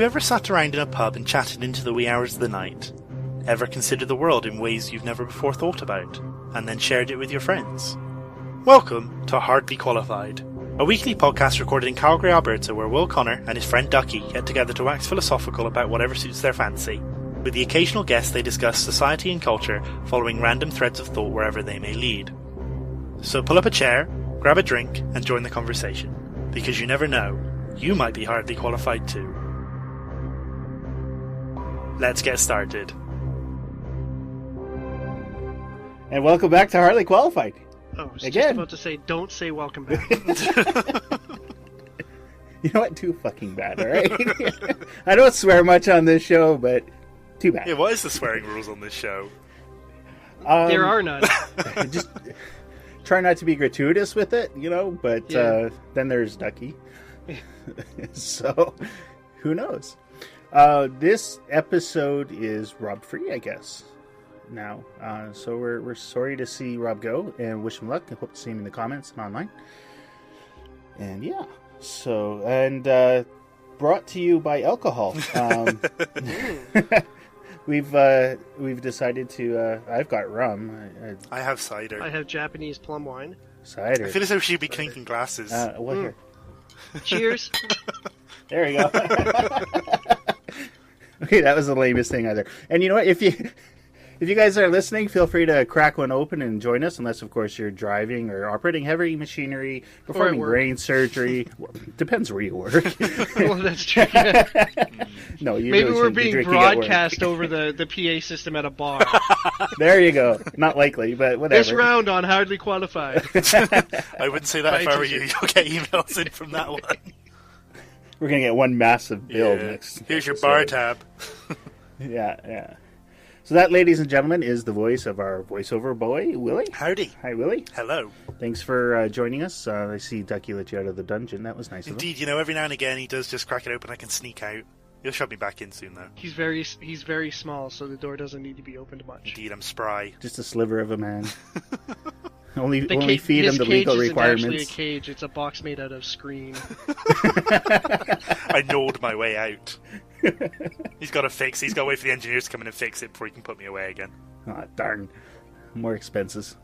you ever sat around in a pub and chatted into the wee hours of the night? Ever considered the world in ways you've never before thought about, and then shared it with your friends? Welcome to Hardly Qualified, a weekly podcast recorded in Calgary, Alberta, where Will Connor and his friend Ducky get together to wax philosophical about whatever suits their fancy. With the occasional guest, they discuss society and culture, following random threads of thought wherever they may lead. So pull up a chair, grab a drink, and join the conversation, because you never know, you might be hardly qualified too. Let's get started. And welcome back to Hardly Qualified. Oh, I was Again. just about to say, don't say welcome back. You know what? Too fucking bad, alright? I don't swear much on this show, but too bad. Yeah, what is the swearing rules on this show? There are none. Just try not to be gratuitous with it, but Yeah. then there's Ducky. So, who knows? This episode is Rob free, I guess, now. So we're sorry to see Rob go, and wish him luck. I hope to see him in the comments and online. And yeah, so, and brought to you by alcohol. We've decided to, I've got rum. I have cider. I have Japanese plum wine. Cider. I feel as though we should be clinking glasses. Here. Cheers. There we go. Okay, that was the lamest thing either. And you know what? If you guys are listening, feel free to crack one open and join us, unless, of course, you're driving or operating heavy machinery, performing brain surgery. Well, depends where you work. Well, that's true. No, you Maybe really we're shouldn't be being drinking at work. broadcast over the PA system at a bar. There you go. Not likely, but whatever. This round on Hardly Qualified. I wouldn't say that if I were you. You'll get emails in from that one. We're going to get one massive bill Yeah. next. Here's your episode. bar tab. Yeah. So that, ladies and gentlemen, is the voice of our voiceover boy, Willie. Howdy. Hi, Willie. Hello. Thanks for joining us. I see Ducky let you out of the dungeon. That was nice of him. Indeed, every now and again he does just crack it open. I can sneak out. He'll shove me back in soon, though. He's very small, so the door doesn't need to be opened much. Indeed, I'm spry. Just a sliver of a man. only The feed him his the cage legal isn't requirements. actually a cage. It's a box made out of screen. I gnawed my way out. He's got to fix. He's got to wait for the engineers to come in and fix it before he can put me away again. Ah, darn. More expenses.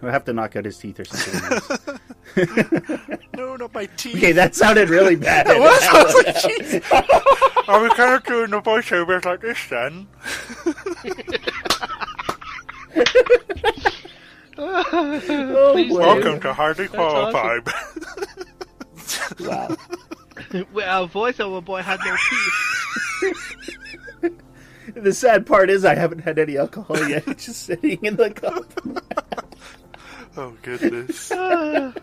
We'll have to knock out his teeth or something else. No, not my teeth. Okay, that sounded really bad. It was. I was like, jeez. Are we kind of doing the voiceovers like this then? Please do. Welcome to Hardly Qualified. Wow. Well, voiceover boy had no teeth. The sad part is I haven't had any alcohol yet. It's just sitting in the cup. Oh, goodness. My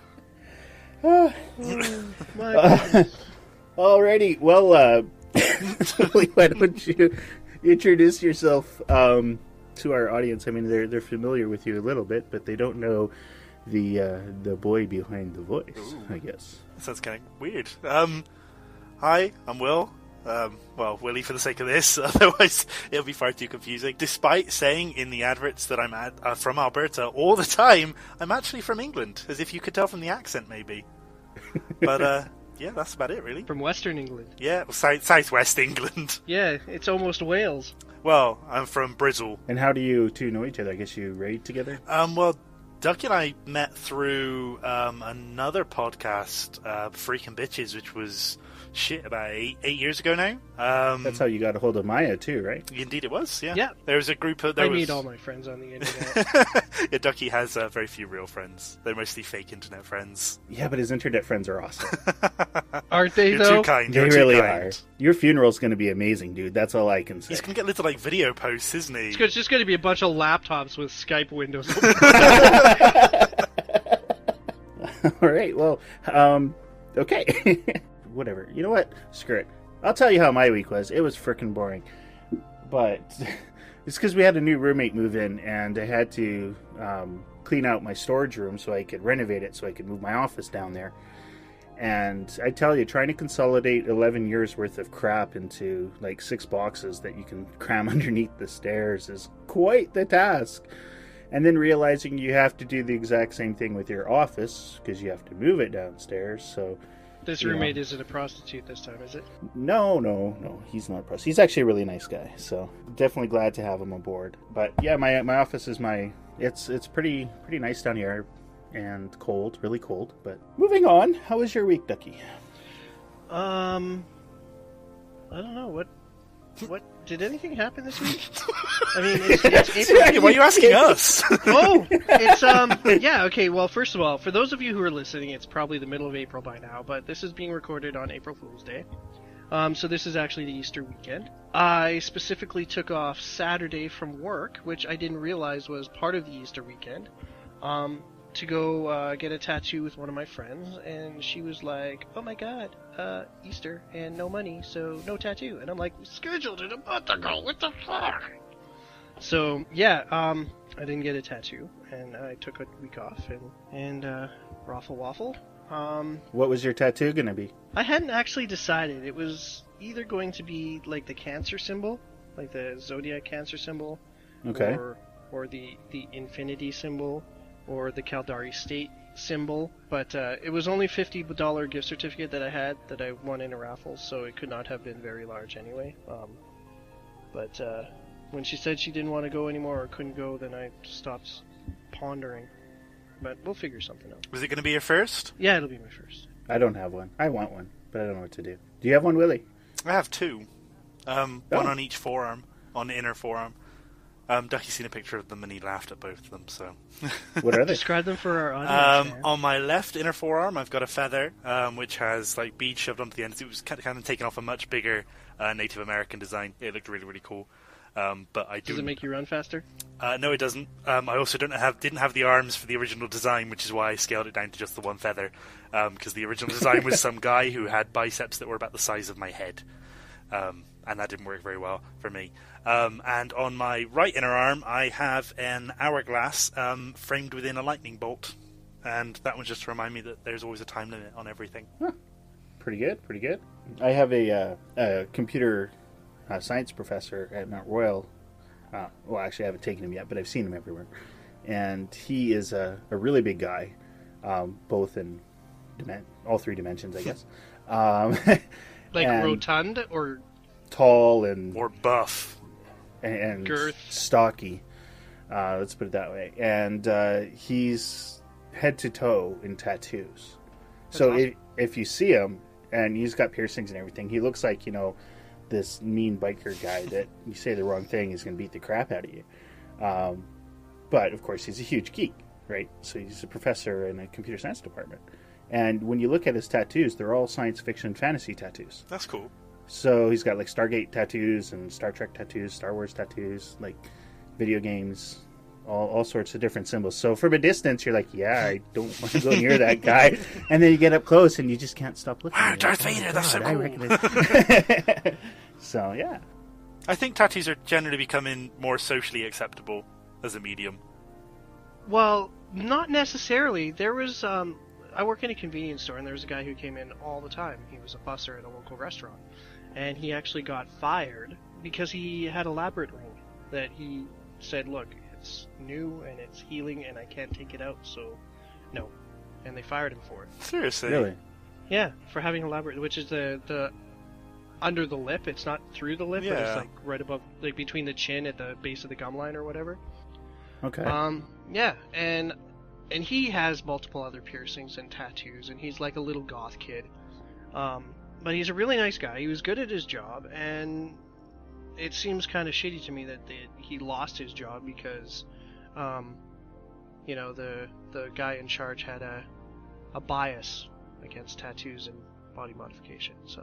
goodness. Alrighty, well, Willie, why don't you introduce yourself to our audience? I mean, they're familiar with you a little bit, but they don't know the boy behind the voice. Ooh. I guess. That sounds kind of weird. Hi, I'm Will. Well, Willie for the sake of this, otherwise it'll be far too confusing. Despite saying in the adverts that I'm from Alberta all the time, I'm actually from England, as if you could tell from the accent, maybe. But, yeah, that's about it, really. From Western England. Yeah, southwest England. Yeah, it's almost Wales. Well, I'm from Brizzle. And how do you two know each other? I guess you raid together? Well, Ducky and I met through another podcast, Freakin' Bitches, which was, about eight years ago now. That's how you got a hold of Maya, too, right? Indeed it was, yeah. Yeah. There was a group of... I meet all my friends on the internet. Yeah, Ducky has very few real friends. They're mostly fake internet friends. Yeah, but his internet friends are awesome. Aren't they, You're though? too kind. They You're really too are. kind. Your funeral's going to be amazing, dude. That's all I can say. He's going to get little, video posts, isn't he? It's just going to be a bunch of laptops with Skype windows. All right, well, okay. Whatever. You know what? Screw it. I'll tell you how my week was. It was frickin' boring. But it's because we had a new roommate move in, and I had to clean out my storage room so I could renovate it so I could move my office down there. And I tell you, trying to consolidate 11 years worth of crap into 6 boxes that you can cram underneath the stairs is quite the task. And then realizing you have to do the exact same thing with your office because you have to move it downstairs. So This roommate isn't a prostitute this time, is it? No. He's not a prostitute. He's actually a really nice guy. So definitely glad to have him aboard. But yeah, my office is it's pretty nice down here, and cold, really cold. But moving on, how was your week, Ducky? I don't know what did anything happen this week? I mean, it's April. Why are you asking us? Oh, it's yeah, okay. Well, first of all, for those of you who are listening, it's probably the middle of April by now, but this is being recorded on April Fool's Day. So this is actually the Easter weekend. I specifically took off Saturday from work, which I didn't realize was part of the Easter weekend, to go get a tattoo with one of my friends, and she was like, "Oh my God, Easter and no money, so no tattoo." And I'm like, "We scheduled it a month ago. What the fuck?" So yeah, I didn't get a tattoo, and I took a week off and raffle waffle. What was your tattoo gonna be? I hadn't actually decided. It was either going to be like the cancer symbol, like the zodiac cancer symbol, Okay. or the infinity symbol, or the Caldari state symbol. But it was only $50 gift certificate that I had that I won in a raffle, so it could not have been very large anyway. But when she said she didn't want to go anymore or couldn't go, then I stopped pondering. But we'll figure something out. Was it going to be your first? Yeah, it'll be my first. I don't have one. I want one, but I don't know what to do. Do you have one, Willie? I have two. One on each forearm, on the inner forearm. Ducky's seen a picture of them and he laughed at both of them, so... What are they? Describe them for our audience. On my left inner forearm, I've got a feather, which has like beads shoved onto the ends. It was kind of taken off a much bigger Native American design. It looked really, really cool. But I do. Does it make you run faster? No, it doesn't. I also didn't have the arms for the original design, which is why I scaled it down to just the one feather. Because the original design was some guy who had biceps that were about the size of my head. And that didn't work very well for me. And on my right inner arm, I have an hourglass framed within a lightning bolt. And that one's just to remind me that there's always a time limit on everything. Huh. Pretty good. I have a computer science professor at Mount Royal. Well, actually, I haven't taken him yet, but I've seen him everywhere. And he is a really big guy, both in all three dimensions, I guess. Like rotund or tall and or buff and girth, stocky. Let's put it that way. And he's head to toe in tattoos. That's so awesome. if you see him, and he's got piercings and everything, he looks like, this mean biker guy that you say the wrong thing is going to beat the crap out of you. But of course, he's a huge geek, right? So he's a professor in a computer science department. And when you look at his tattoos, they're all science fiction fantasy tattoos. That's cool. So he's got like Stargate tattoos and Star Trek tattoos, Star Wars tattoos, like video games, all sorts of different symbols. So from a distance, you're like, yeah, I don't want to go near that guy. And then you get up close and you just can't stop looking. Wow, at Darth it. Vader, that's so I cool. recognize. So, yeah. I think tattoos are generally becoming more socially acceptable as a medium. Well, not necessarily. There was, I work in a convenience store, and there was a guy who came in all the time. He was a busser at a local restaurant. And he actually got fired because he had a labrador ring that he said, look, it's new and it's healing and I can't take it out, so no. And they fired him for it. Seriously? Really? Yeah, for having a labrador, which is the under the lip. It's not through the lip, but it's like right above, like between the chin at the base of the gum line or whatever. Okay. Yeah, and he has multiple other piercings and tattoos, and he's like a little goth kid. But he's a really nice guy. He was good at his job, and it seems kind of shitty to me that he lost his job because, the guy in charge had a bias against tattoos and body modification. So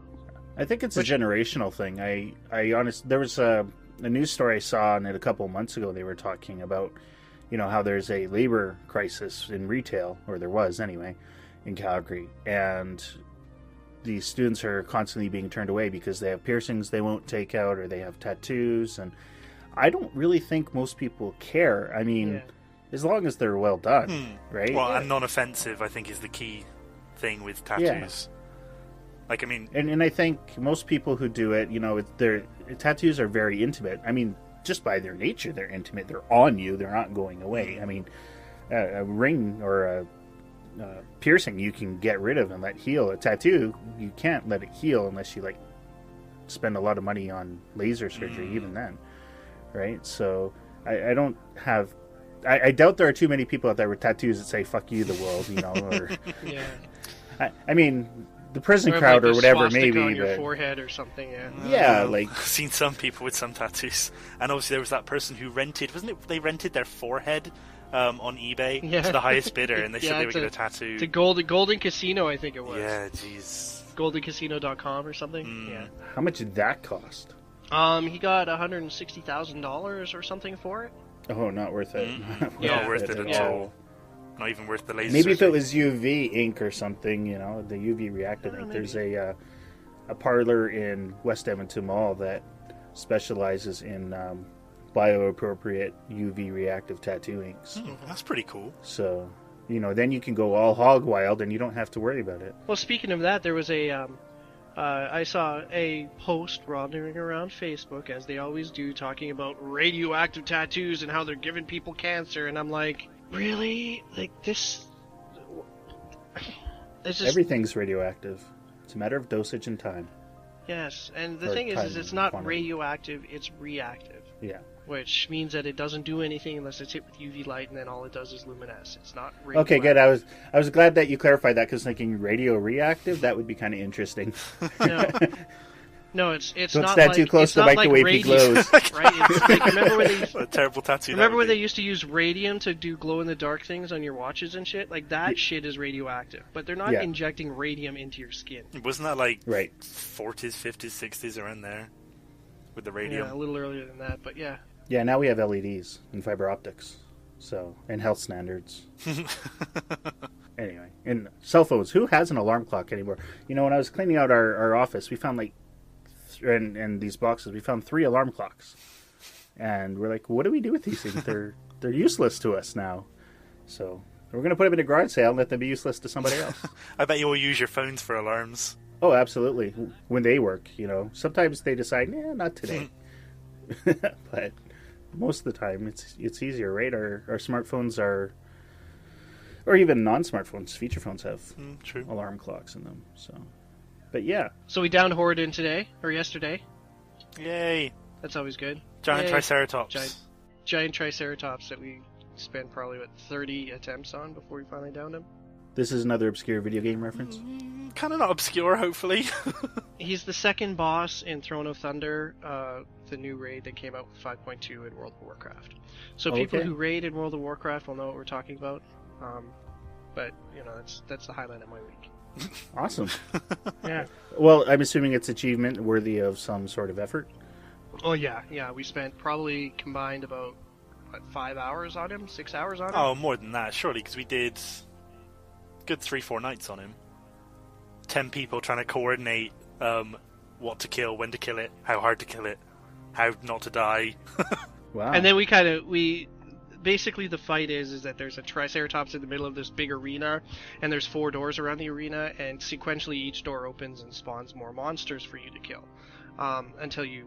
I think it's a generational thing. I honestly, there was a news story I saw on it a couple of months ago. They were talking about, how there's a labor crisis in retail, or there was anyway, in Calgary, and the students are constantly being turned away because they have piercings they won't take out, or they have tattoos, and I don't really think most people care. I mean, as long as they're well done, right? Well, and non-offensive, I think, is the key thing with tattoos. Like, I mean... And I think most people who do it, their tattoos are very intimate. I mean, just by their nature, they're intimate. They're on you. They're not going away. I mean, a ring or piercing you can get rid of and let heal. A tattoo, you can't let it heal unless you like spend a lot of money on laser surgery, even then, right? So I don't have. I doubt there are too many people out there with tattoos that say "fuck you, the world," you know, or I mean, the prison crowd or whatever, maybe. On your forehead or something, like I've seen some people with some tattoos, and obviously there was that person who rented, wasn't it? They rented their forehead on eBay to the highest bidder, and they said they would get a tattoo. The Golden Casino, I think it was. Yeah, jeez. GoldenCasino.com or something. Yeah. How much did that cost? He got $160,000 or something for it. Oh, not worth it. Not worth it at all. Not even worth the laser. Maybe if it was UV ink or something, you know, the UV reactive ink. Maybe. There's a parlor in West Edmonton Mall that specializes in bioappropriate UV reactive tattoo inks. That's pretty cool. So, you know, then you can go all hog wild and you don't have to worry about it. Well, speaking of that, there was I saw a post wandering around Facebook, as they always do, talking about radioactive tattoos and how they're giving people cancer, and I'm like, really? Like, this... It's just... Everything's radioactive. It's a matter of dosage and time. Yes, and the thing is it's not radioactive, it's reactive. Yeah. Which means that it doesn't do anything unless it's hit with UV light, and then all it does is luminesce. It's not radioactive. Okay, good. I was glad that you clarified that, because thinking radio reactive, that would be kind of interesting. No, it's don't not stand like, too close to the microwave he glows. Right? It's like, remember when they a terrible tattoo. Remember when they used to use radium to do glow in the dark things on your watches and shit? Like that shit is radioactive, but they're not injecting radium into your skin. Wasn't that like 40s, 50s, 60s around there with the radium? Yeah, a little earlier than that, but yeah. Yeah, now we have LEDs and fiber optics, so, and health standards. Anyway, and cell phones. Who has an alarm clock anymore? You know, when I was cleaning out our office, we found like, and these boxes, we found 3 alarm clocks, and we're like, what do we do with these things? They're useless to us now. So we're gonna put them in a garage sale and let them be useless to somebody else. I bet you will use your phones for alarms. Oh, absolutely. When they work, you know. Sometimes they decide, not today. But most of the time, it's easier, right? Our smartphones are, or even non-smartphones, feature phones have alarm clocks in them. So, but yeah. So we downed Horadin today or yesterday. Yay! That's always good. Giant Triceratops. Giant Triceratops that we spent probably 30 attempts on before we finally downed him. This is another obscure video game reference. Kind of not obscure, hopefully. He's the second boss in Throne of Thunder, the new raid that came out with 5.2 in World of Warcraft. So people who raid in World of Warcraft will know what we're talking about. But you know, that's the highlight of my week. Awesome. Yeah. Well, I'm assuming it's achievement worthy of some sort of effort. Oh yeah. We spent probably combined about 5 hours on him, 6 hours on him. Oh, more than that, surely, because we did good 3-4 nights on him. 10 people trying to coordinate what to kill, when to kill it, how hard to kill it, how not to die. Wow. And then we basically the fight is that there's a Triceratops in the middle of this big arena, and there's 4 doors around the arena, and sequentially each door opens and spawns more monsters for you to kill, until you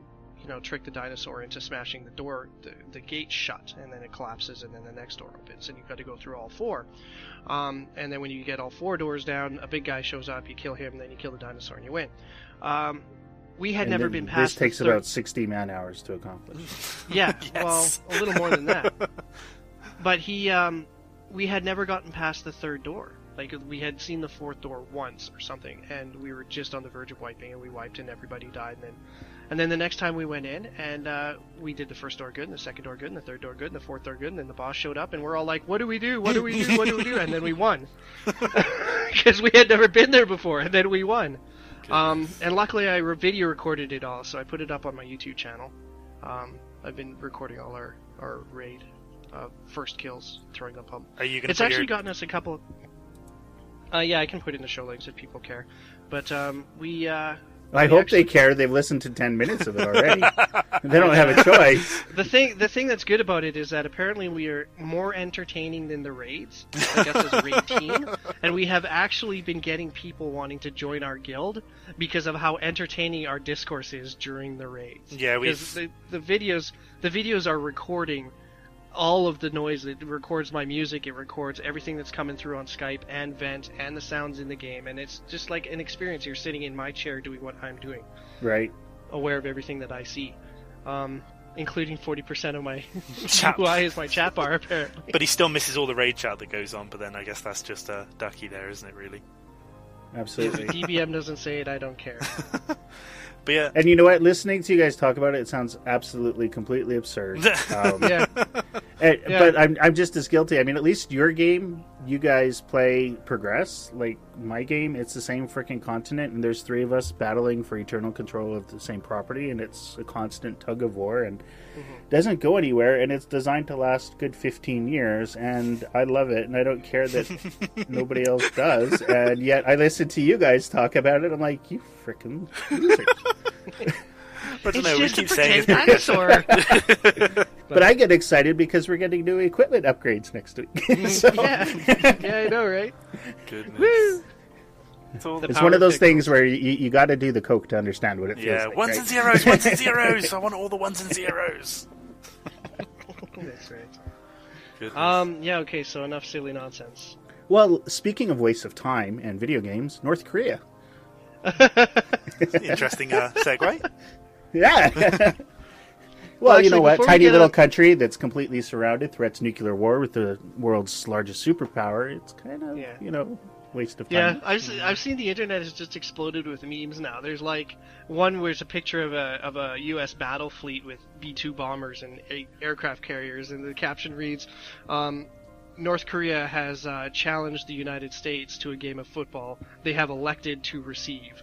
trick the dinosaur into smashing the door, the gate shut, and then it collapses, and then the next door opens, and you've got to go through all 4. And then when you get all 4 doors down, a big guy shows up, you kill him, then you kill the dinosaur, and you win. We had never been past. This takes about 60 man hours to accomplish. Yeah, yes. Well, a little more than that. But we had never gotten past the 3rd door. Like, we had seen the 4th door once or something, and we were just on the verge of wiping, and we wiped, and everybody died, and then the next time we went in, and we did the 1st door good, and the 2nd door good, and the 3rd door good, and the 4th door good, and then the boss showed up, and we're all like, what do we do? What do we do? What do we do? And then we won. Because we had never been there before, and then we won. And luckily I video recorded it all, so I put it up on my YouTube channel. I've been recording all our raid first kills, throwing them up. Are you gonna It's actually gotten us a couple... yeah, I can put it in the show links if people care. But I hope they care. They've listened to 10 minutes of it already. They don't have a choice. The thing that's good about it is that apparently we are more entertaining than the raids, I guess, as a raid team. And we have actually been getting people wanting to join our guild because of how entertaining our discourse is during the raids. Yeah, the videos are recording all of the noise. It records my music, it records everything that's coming through on Skype and Vent and the sounds in the game, and it's just like an experience. You're sitting in my chair doing what I'm doing. Right. Aware of everything that I see. Including 40% of my Chat. UI is my chat bar, apparently. But he still misses all the raid chat that goes on, but then I guess that's just a ducky there, isn't it, really? Absolutely. If the DBM doesn't say it, I don't care. But yeah. And you know what? Listening to you guys talk about it, it sounds absolutely, completely absurd. Yeah. But I'm just as guilty. I mean, at least your game, you guys play progress. Like my game, it's the same freaking continent, and there's 3 of us battling for eternal control of the same property, and it's a constant tug of war, and doesn't go anywhere, and it's designed to last a good 15 years, and I love it, and I don't care that nobody else does, and yet I listen to you guys talk about it. I'm like, you freaking losers. But It's no, we just keep a saying pretend dinosaur. But I get excited because we're getting new equipment upgrades next week. So, Yeah, I know, right? Goodness. Woo! It's all it's one of those things where you got to do the coke to understand what it feels yeah, like. ones right? and zeros, ones and zeros. I want all the ones and zeros. That's right. Goodness. Yeah, okay, so enough silly nonsense. Well, speaking of waste of time and video games, North Korea. Interesting segue. Yeah. Well, actually, you know what? before we Tiny get little on- country that's completely surrounded, threats nuclear war with the world's largest superpower. It's kind of, Yeah. Waste of Yeah, time. I've seen the internet has just exploded with memes now. There's like one where it's a picture of a U.S. battle fleet with B-2 bombers and 8 aircraft carriers, and the caption reads, North Korea has challenged the United States to a game of football. They have elected to receive.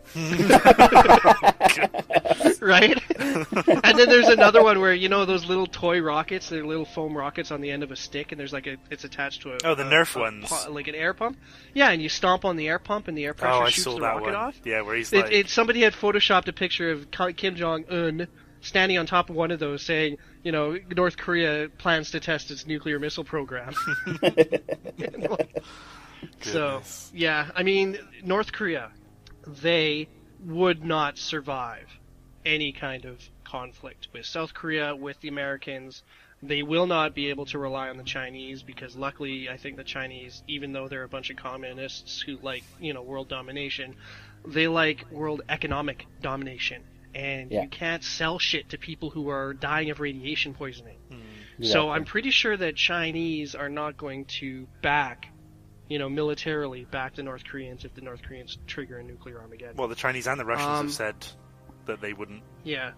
Right? And then there's another one where, those little toy rockets, they're little foam rockets on the end of a stick, and there's like it's attached to the Nerf ones. like an air pump. Yeah, and you stomp on the air pump, and the air pressure I shoots saw the that rocket one. off. Yeah, where he's Somebody had photoshopped a picture of Kim Jong-un standing on top of one of those saying, North Korea plans to test its nuclear missile program. So, yeah, I mean, North Korea, they would not survive any kind of conflict with South Korea, with the Americans. They will not be able to rely on the Chinese because luckily I think the Chinese, even though they're a bunch of communists who like, world domination, they like world economic domination. And you can't sell shit to people who are dying of radiation poisoning. Exactly. So I'm pretty sure that Chinese are not going to back, militarily back the North Koreans if the North Koreans trigger a nuclear Armageddon. Well, the Chinese and the Russians have said that they wouldn't. Yeah.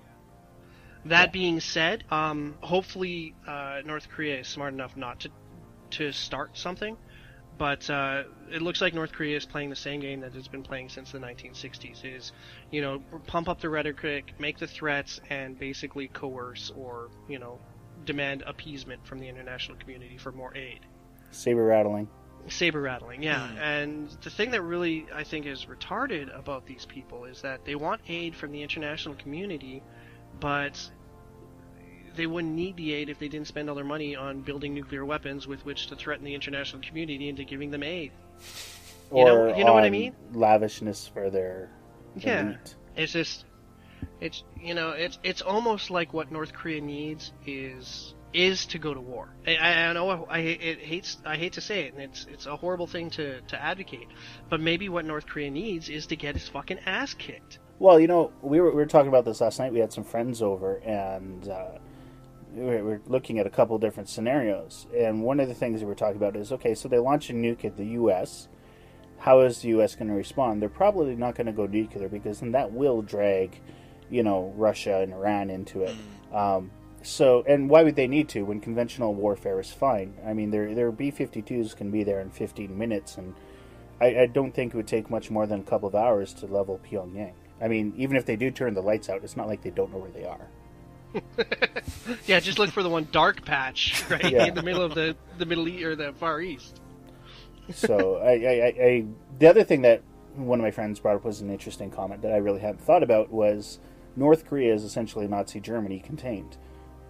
That being said, hopefully North Korea is smart enough not to start something. But it looks like North Korea is playing the same game that it's been playing since the 1960s. Is, pump up the rhetoric, make the threats, and basically coerce or, demand appeasement from the international community for more aid. Saber rattling. Saber rattling, yeah. And the thing that really, I think, is retarded about these people is that they want aid from the international community, but they wouldn't need the aid if they didn't spend all their money on building nuclear weapons with which to threaten the international community into giving them aid. Or you know what I mean? Lavishness for their elite. It's just, it's almost like what North Korea needs is to go to war. I know I hate to say it, and it's a horrible thing to advocate, but maybe what North Korea needs is to get his fucking ass kicked. Well, we were talking about this last night. We had some friends over, and we were looking at a couple different scenarios. And one of the things we were talking about is, okay, so they launch a nuke at the U.S. How is the U.S. going to respond? They're probably not going to go nuclear because then that will drag, Russia and Iran into it. And why would they need to when conventional warfare is fine? I mean, their B-52s can be there in 15 minutes, and I don't think it would take much more than a couple of hours to level Pyongyang. I mean, even if they do turn the lights out, it's not like they don't know where they are. Yeah, just look for the one dark patch, right, in the middle of the Middle East or the Far East. So, the other thing that one of my friends brought up was an interesting comment that I really hadn't thought about was North Korea is essentially Nazi Germany contained.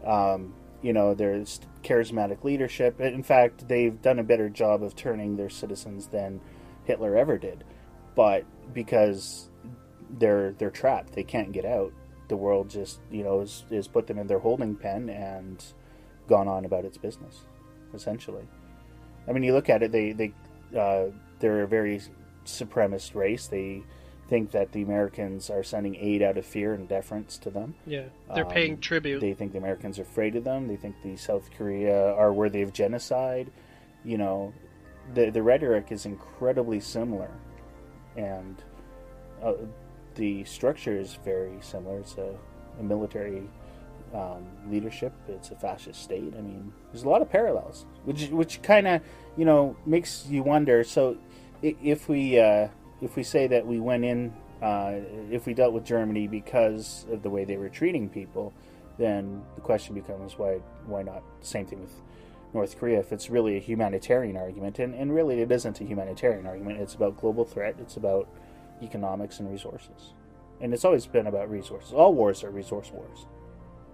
There's charismatic leadership. In fact, they've done a better job of turning their citizens than Hitler ever did. But because they're trapped, they can't get out. The world just, is put them in their holding pen and gone on about its business, essentially. I mean, you look at it, they're a very supremacist race. They think that the Americans are sending aid out of fear and deference to them. Yeah, they're paying tribute. They think the Americans are afraid of them. They think the South Korea are worthy of genocide. You know, the rhetoric is incredibly similar, and the structure is very similar. It's a military leadership. It's a fascist state. I mean, there's a lot of parallels, which kind of, you know, makes you wonder. So, if we say that we went in, if we dealt with Germany because of the way they were treating people, then the question becomes why not? Same thing with North Korea. If it's really a humanitarian argument, and really it isn't a humanitarian argument. It's about global threat. It's about economics and resources, and it's always been about resources. All wars are resource wars.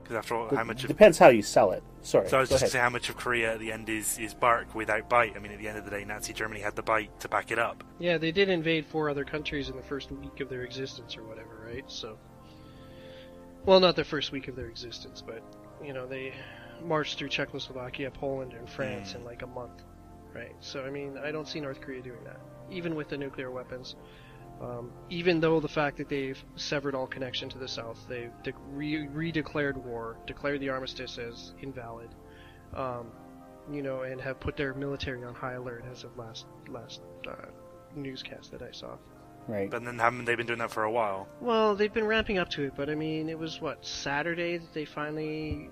Because after all, how much of... Depends how you sell it. Sorry. So I was just going to say, how much of Korea at the end is bark without bite? I mean, at the end of the day, Nazi Germany had the bite to back it up. Yeah, they did invade 4 other countries in the first week of their existence or whatever, right? So, well, not the first week of their existence, but, you know, they marched through Czechoslovakia, Poland, and France in like a month, right? So, I mean, I don't see North Korea doing that, even with the nuclear weapons. Even though the fact that they've severed all connection to the South, they've redeclared war, declared the armistice as invalid, you know, and have put their military on high alert as of last newscast that I saw. Right. But then haven't they been doing that for a while? Well, they've been ramping up to it, but I mean, it was Saturday that they finally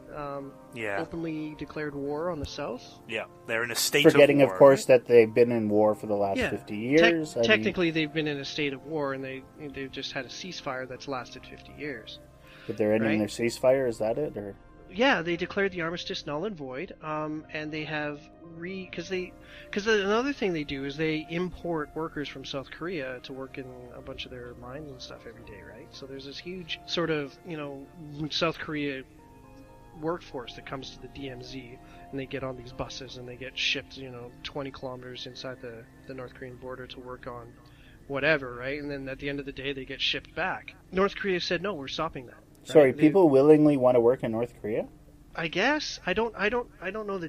openly declared war on the South? Yeah, they're in a state Forgetting, of war. of course, that they've been in war for the last 50 years. Technically, they've been in a state of war, and they've just had a ceasefire that's lasted 50 years. But they're ending their ceasefire, is that it? Or? Yeah, they declared the armistice null and void, and they have because another thing they do is they import workers from South Korea to work in a bunch of their mines and stuff every day, right? So there's this huge sort of, you know, South Korea workforce that comes to the DMZ, and they get on these buses and they get shipped, you know, 20 kilometers inside the North Korean border to work on whatever, right? And then at the end of the day, they get shipped back. North Korea said, no, we're stopping that. Right? Sorry, people willingly want to work in North Korea? I guess I don't know I don't know the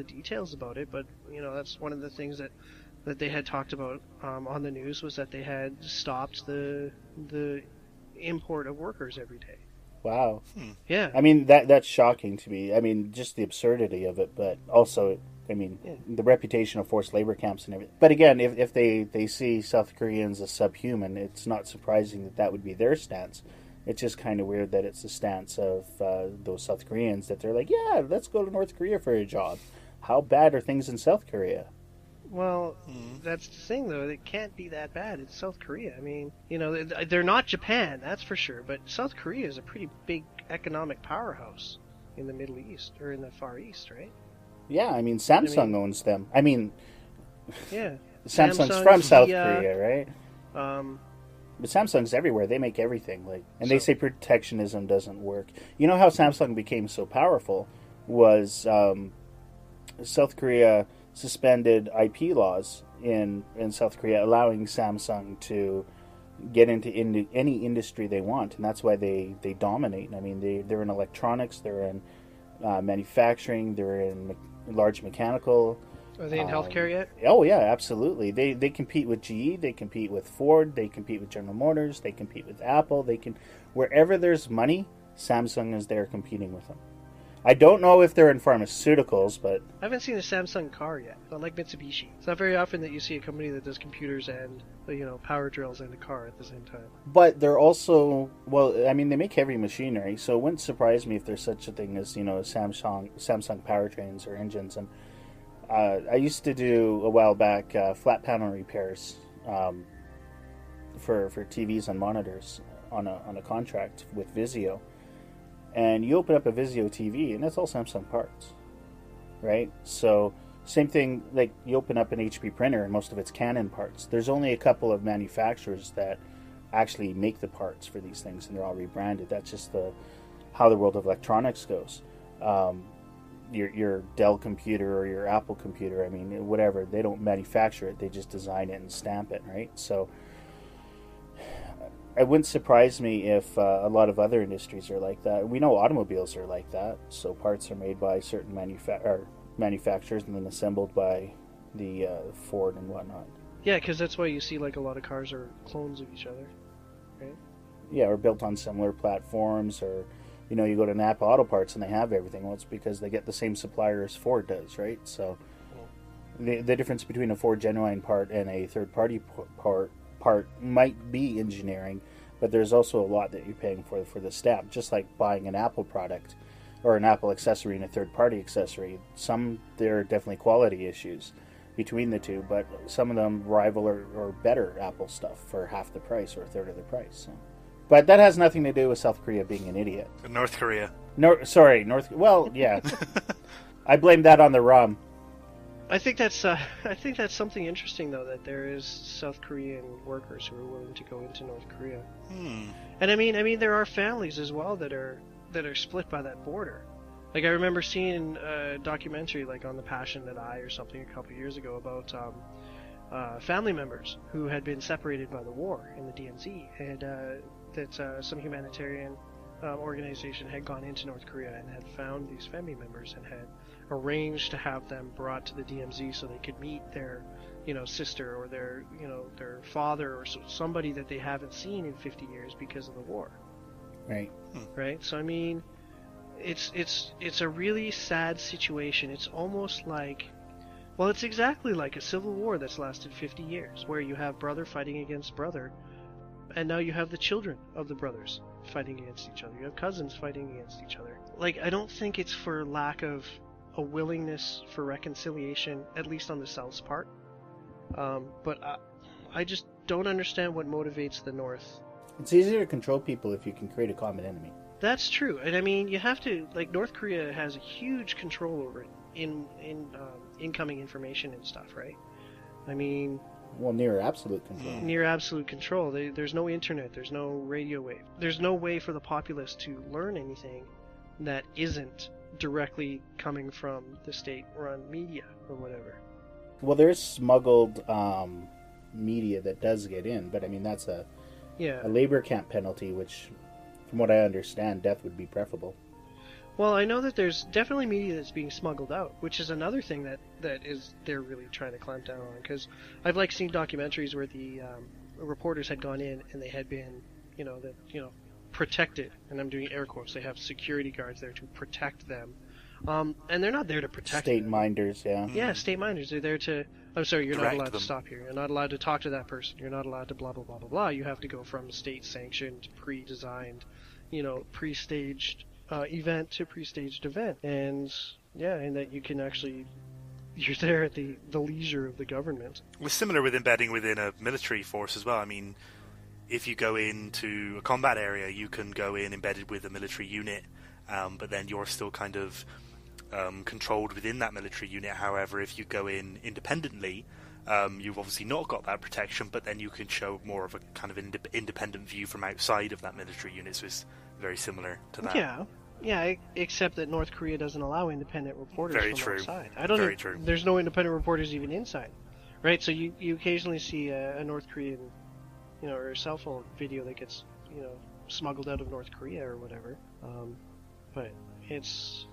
details about it, but you know, that's one of the things that they had talked about on the news, was that they had stopped the import of workers every day. Wow. Yeah. I mean, that's shocking to me. I mean, just the absurdity of it, but also, I mean, the reputation of forced labor camps and everything. But again, if they see South Koreans as subhuman, it's not surprising that would be their stance. It's just kind of weird that it's the stance of those South Koreans that they're like, yeah, let's go to North Korea for a job. How bad are things in South Korea? Well, that's the thing, though. It can't be that bad. It's South Korea. I mean, you know, they're not Japan, that's for sure. But South Korea is a pretty big economic powerhouse in the Middle East, or in the Far East, right? Yeah, I mean, Samsung owns them. I mean, yeah, Samsung's from South Korea, right? But Samsung's everywhere. They make everything. They say protectionism doesn't work. You know how Samsung became so powerful was South Korea suspended IP laws in South Korea, allowing Samsung to get into any industry they want, and that's why they dominate. I mean, they're in electronics, they're in manufacturing, they're in large mechanical. Are they in healthcare yet? Oh yeah, absolutely. They compete with GE, they compete with Ford, they compete with General Motors, they compete with Apple. They can, wherever there's money, Samsung is there competing with them. I don't know if they're in pharmaceuticals, but I haven't seen a Samsung car yet. Not like Mitsubishi. It's not very often that you see a company that does computers and, you know, power drills and a car at the same time. But they're also, well, I mean, they make heavy machinery, so it wouldn't surprise me if there's such a thing as, you know, Samsung powertrains or engines. And I used to do a while back flat panel repairs for TVs and monitors on a contract with Vizio. And you open up a Vizio TV, and that's all Samsung parts, right? So same thing, like you open up an HP printer, and most of it's Canon parts. There's only a couple of manufacturers that actually make the parts for these things, and they're all rebranded. That's just how the world of electronics goes. Your Dell computer or your Apple computer, I mean, whatever, they don't manufacture it, they just design it and stamp it, right? So it wouldn't surprise me if a lot of other industries are like that. We know automobiles are like that. So parts are made by certain manufacturers and then assembled by the Ford and whatnot. Yeah, because that's why you see like a lot of cars are clones of each other, right? Yeah, or built on similar platforms, or you go to Napa Auto Parts and they have everything. Well, it's because they get the same supplier as Ford does, right? So the difference between a Ford genuine part and a third-party part might be engineering, but there's also a lot that you're paying for the stamp. Just like buying an Apple product or an Apple accessory and a third-party accessory, there are definitely quality issues between the two, but some of them rival or better Apple stuff for half the price or a third of the price. So. But that has nothing to do with South Korea being an idiot. North Korea. Well, yeah. I blame that on the rum. I think that's something interesting though, that there is South Korean workers who are willing to go into North Korea. And I mean there are families as well that are split by that border. Like I remember seeing a documentary like on the Passionate Eye or something a couple years ago about family members who had been separated by the war in the DMZ, and that some humanitarian organization had gone into North Korea and had found these family members and had arranged to have them brought to the DMZ so they could meet their, sister or their father or somebody that they haven't seen in 50 years because of the war. Right. Right. So I mean, it's a really sad situation. It's almost like, well, it's exactly like a civil war that's lasted 50 years, where you have brother fighting against brother, and now you have the children of the brothers fighting against each other. You have cousins fighting against each other. Like, I don't think it's for lack of a willingness for reconciliation, at least on the South's part. But I just don't understand what motivates the North. It's easier to control people if you can create a common enemy. That's true, and I mean, you have to, like, North Korea has a huge control over incoming information and stuff, right? I mean... Well, near absolute control. Near absolute control. There's no internet, there's no radio wave. There's no way for the populace to learn anything that isn't directly coming from the state-run media or whatever. Well, there's smuggled media that does get in, but I mean, that's a labor camp penalty, which... From what I understand, death would be preferable. Well, I know that there's definitely media that's being smuggled out, which is another thing that they're really trying to clamp down on. Because I've seen documentaries where the reporters had gone in and they had been, protected. And I'm doing air quotes. They have security guards there to protect them, and they're not there to protect state them. minders. Yeah. Yeah, state minders. They're there to. I'm sorry, you're Direct not allowed them. to stop here. You're not allowed to talk to that person. You're not allowed to blah blah blah blah blah. You have to go from state-sanctioned, pre-designed, pre-staged event to pre-staged event, and that you can actually, you're there at the leisure of the government. It's similar with embedding within a military force as well. I mean, if you go into a combat area, you can go in embedded with a military unit, but then you're still kind of controlled within that military unit. However, if you go in independently, you've obviously not got that protection, but then you can show more of a kind of independent view from outside of that military unit, so it's very similar to that. Yeah, except that North Korea doesn't allow independent reporters Very from true. outside. Very true. There's no independent reporters even inside, right? So you occasionally see a North Korean, or a cell phone video that gets, smuggled out of North Korea or whatever. But it's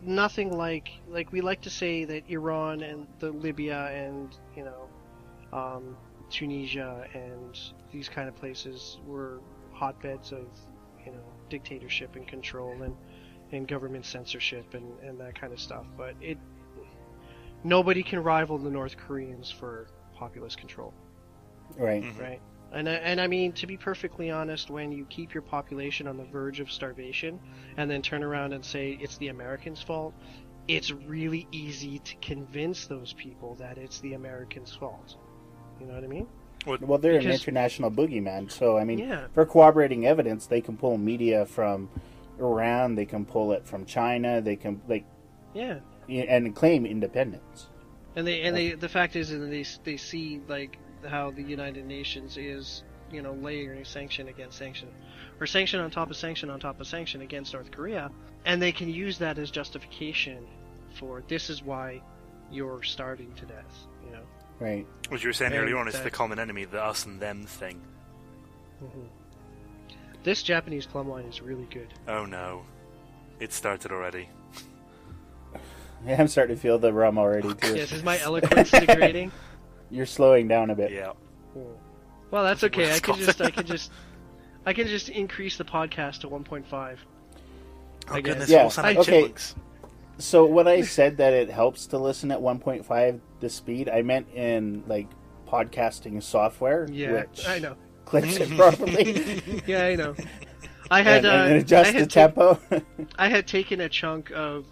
nothing like we like to say that Iran and the Libya and Tunisia and these kind of places were hotbeds of dictatorship and control and government censorship and that kind of stuff, but nobody can rival the North Koreans for populist control. Right. Mm-hmm. Right. And I mean, to be perfectly honest, when you keep your population on the verge of starvation and then turn around and say it's the Americans' fault, it's really easy to convince those people that it's the Americans' fault. You know what I mean? Well, they're an international boogeyman, so, I mean, Yeah. for corroborating evidence, they can pull media from Iran, they can pull it from China, they can, Yeah. and claim independence. And the fact is that they see, how the United Nations is, layering sanction against sanction, or sanction on top of sanction on top of sanction against North Korea, and they can use that as justification for this is why you're starving to death, Right. As you were saying And earlier on, it's the common enemy, the us and them thing. This Japanese plum wine is really good. Oh no. It started already. Yeah, I'm starting to feel the rum already, too. Yes, is my eloquence degrading? You're slowing down a bit. Yeah. Well, that's okay. I can Wisconsin. just increase the podcast to 1.5. Oh goodness, Yeah, we'll sound like okay. chipmunks. So when I said that it helps to listen at 1.5 the speed, I meant in, like, podcasting software, Yeah, which I know. clips it properly. Yeah, I know. I had and adjust the tempo. I had taken a chunk of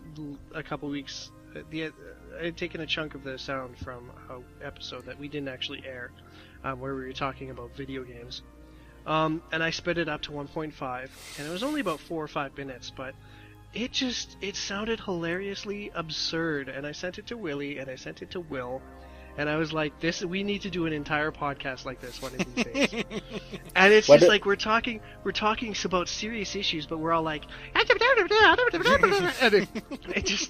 a couple weeks. I had taken a chunk of the sound from an episode that we didn't actually air, where we were talking about video games, and I sped it up to 1.5, and it was only about 4 or 5 minutes, but it sounded hilariously absurd, and I sent it to Willie, and I sent it to Will. And I was like, we need to do an entire podcast like this one of these days. And it's just like we're talking about serious issues, but we're all like, and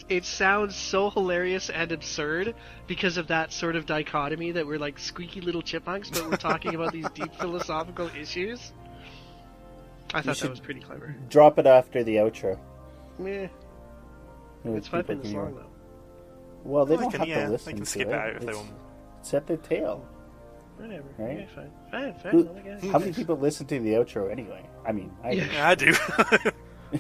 it sounds so hilarious and absurd because of that sort of dichotomy that we're like squeaky little chipmunks, but we're talking about these deep philosophical issues. I thought that was pretty clever. Drop it after the outro. Meh. It's 5 minutes long though. Well, they don't have to They listen can to skip it out if they want. It's at their tail. Whatever. Right? Yeah, fine. How many people listen to the outro anyway? I mean, I do.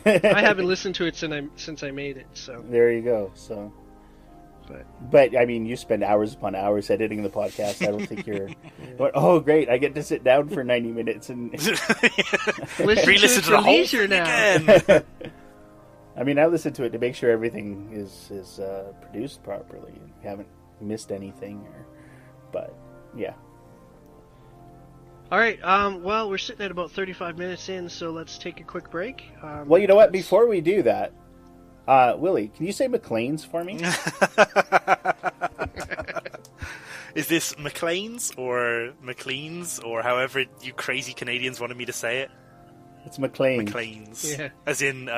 I haven't listened to it since I made it, so. There you go. So, but I mean, you spend hours upon hours editing the podcast. I don't think you're. But, oh, great! I get to sit down for 90 minutes and re-listen to the whole thing again. I mean, I listen to it to make sure everything is produced properly and we haven't missed anything. But yeah. All right. Well, we're sitting at about 35 minutes in, so let's take a quick break. Well, you know what? Before we do that, Willie, can you say McLean's for me? Is this McLean's or McLean's or however you crazy Canadians wanted me to say it? It's McLean's. McLean's. Yeah. As in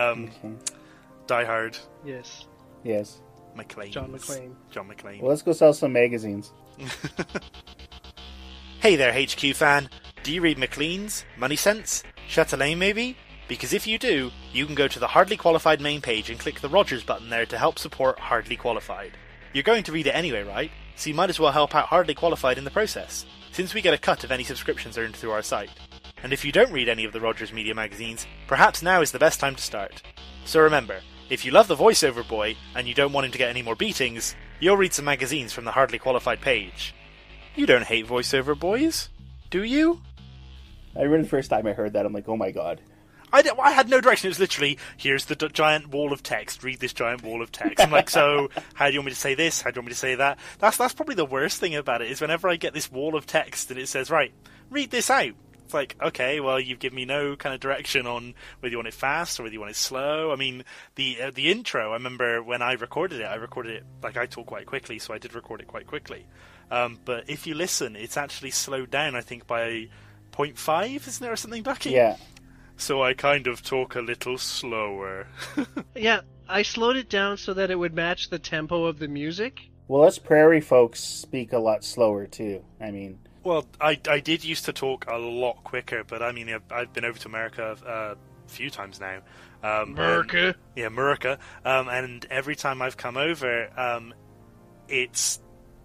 Die Hard. Yes. Yes. McLean's. John McClane. John McClane. Well, let's go sell some magazines. Hey there, HQ fan. Do you read Maclean's, Money Sense, Chatelaine maybe? Because if you do, you can go to the Hardly Qualified main page and click the Rogers button there to help support Hardly Qualified. You're going to read it anyway, right? So you might as well help out Hardly Qualified in the process, since we get a cut of any subscriptions earned through our site. And if you don't read any of the Rogers Media magazines, perhaps now is the best time to start. So remember, if you love the voiceover boy and you don't want him to get any more beatings, you'll read some magazines from the Hardly Qualified page. You don't hate voiceover boys, do you? I remember the first time I heard that, I'm like, oh my god. I had no direction. It was literally, here's the giant wall of text. Read this giant wall of text. I'm like, so how do you want me to say this? How do you want me to say that? That's probably the worst thing about it, is whenever I get this wall of text and it says, right, read this out. It's like, okay, well, you've given me no kind of direction on whether you want it fast or whether you want it slow. I mean, the intro, I remember when I recorded it, like, I talk quite quickly, so I did record it quite quickly. But if you listen, it's actually slowed down, I think, by 0.5, isn't there, or something, Ducky? Yeah. So I kind of talk a little slower. Yeah, I slowed it down so that it would match the tempo of the music. Well, us prairie folks speak a lot slower, too. I mean... Well, I did used to talk a lot quicker, but I mean, I've been over to America a few times now. America? Yeah, America. And every time I've come over,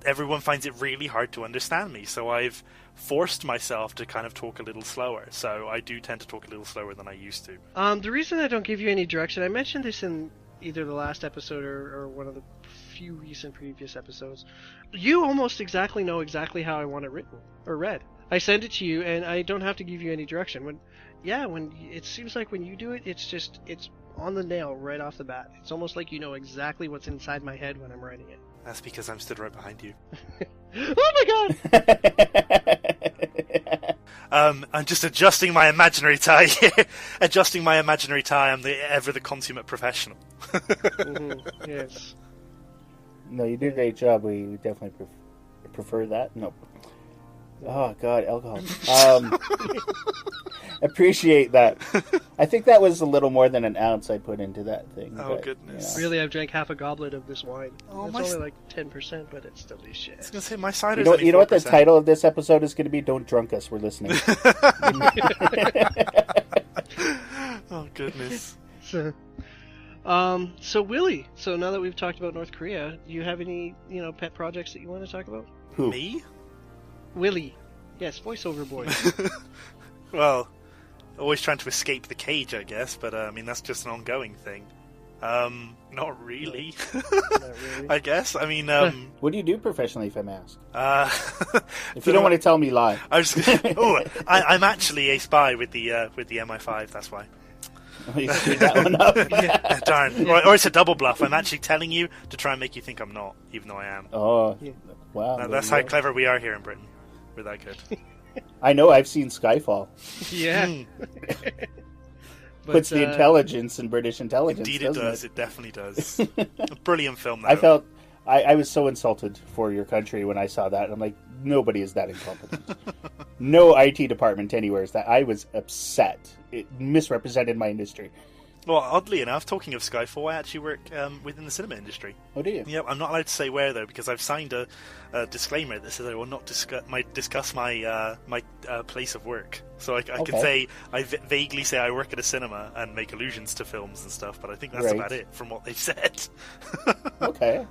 everyone finds it really hard to understand me, so I've forced myself to kind of talk a little slower. So I do tend to talk a little slower than I used to. The reason I don't give you any direction, I mentioned this in either the last episode or one of the few recent previous episodes. You almost exactly know exactly how I want it written or read. I send it to you, and I don't have to give you any direction. When it seems like when you do it, it's on the nail right off the bat. It's almost like you know exactly what's inside my head when I'm writing it. That's because I'm stood right behind you. Oh my god! I'm just adjusting my imaginary tie here. Adjusting my imaginary tie. I'm the consummate professional. Mm-hmm. Yes. No, you do a great job. We definitely prefer that. No. Oh, God, alcohol. appreciate that. I think that was a little more than an ounce I put into that thing. Oh, but, goodness. Really, I've drank half a goblet of this wine. Oh, It's only like 10%, but it's I was delicious. going to say, my cider's You know, only you know what the 4%. title of this episode is going to be? Don't drunk us. We're listening. Oh, goodness. So Willie, so now that we've talked about North Korea, do you have any, pet projects that you want to talk about? Who? Me? Willie. Yes, voiceover boy. Well, always trying to escape the cage, I guess, but that's just an ongoing thing. Not really. Not really. I guess. What do you do professionally, if I may ask? If so you don't want to tell me, lie. I'm actually a spy with the MI5. That's why. You screwed that one up. Yeah, darn. Or it's a double bluff. I'm actually telling you to try and make you think I'm not, even though I am. Oh, wow. That's how clever we are here in Britain. We're that good. I know. I've seen Skyfall. Yeah. Puts the intelligence in British intelligence. Indeed, it does. It definitely does. A brilliant film. Though. I was so insulted for your country when I saw that. I'm like, nobody is that incompetent. No IT department anywhere is that. I was upset. It misrepresented my industry. Well, oddly enough, talking of Skyfall, I actually work within the cinema industry. Oh, do you? Yep, I'm not allowed to say where though because I've signed a disclaimer that says I will not discuss my place of work. So I can say I vaguely say I work at a cinema and make allusions to films and stuff, but I think that's about it from what they've said. Okay,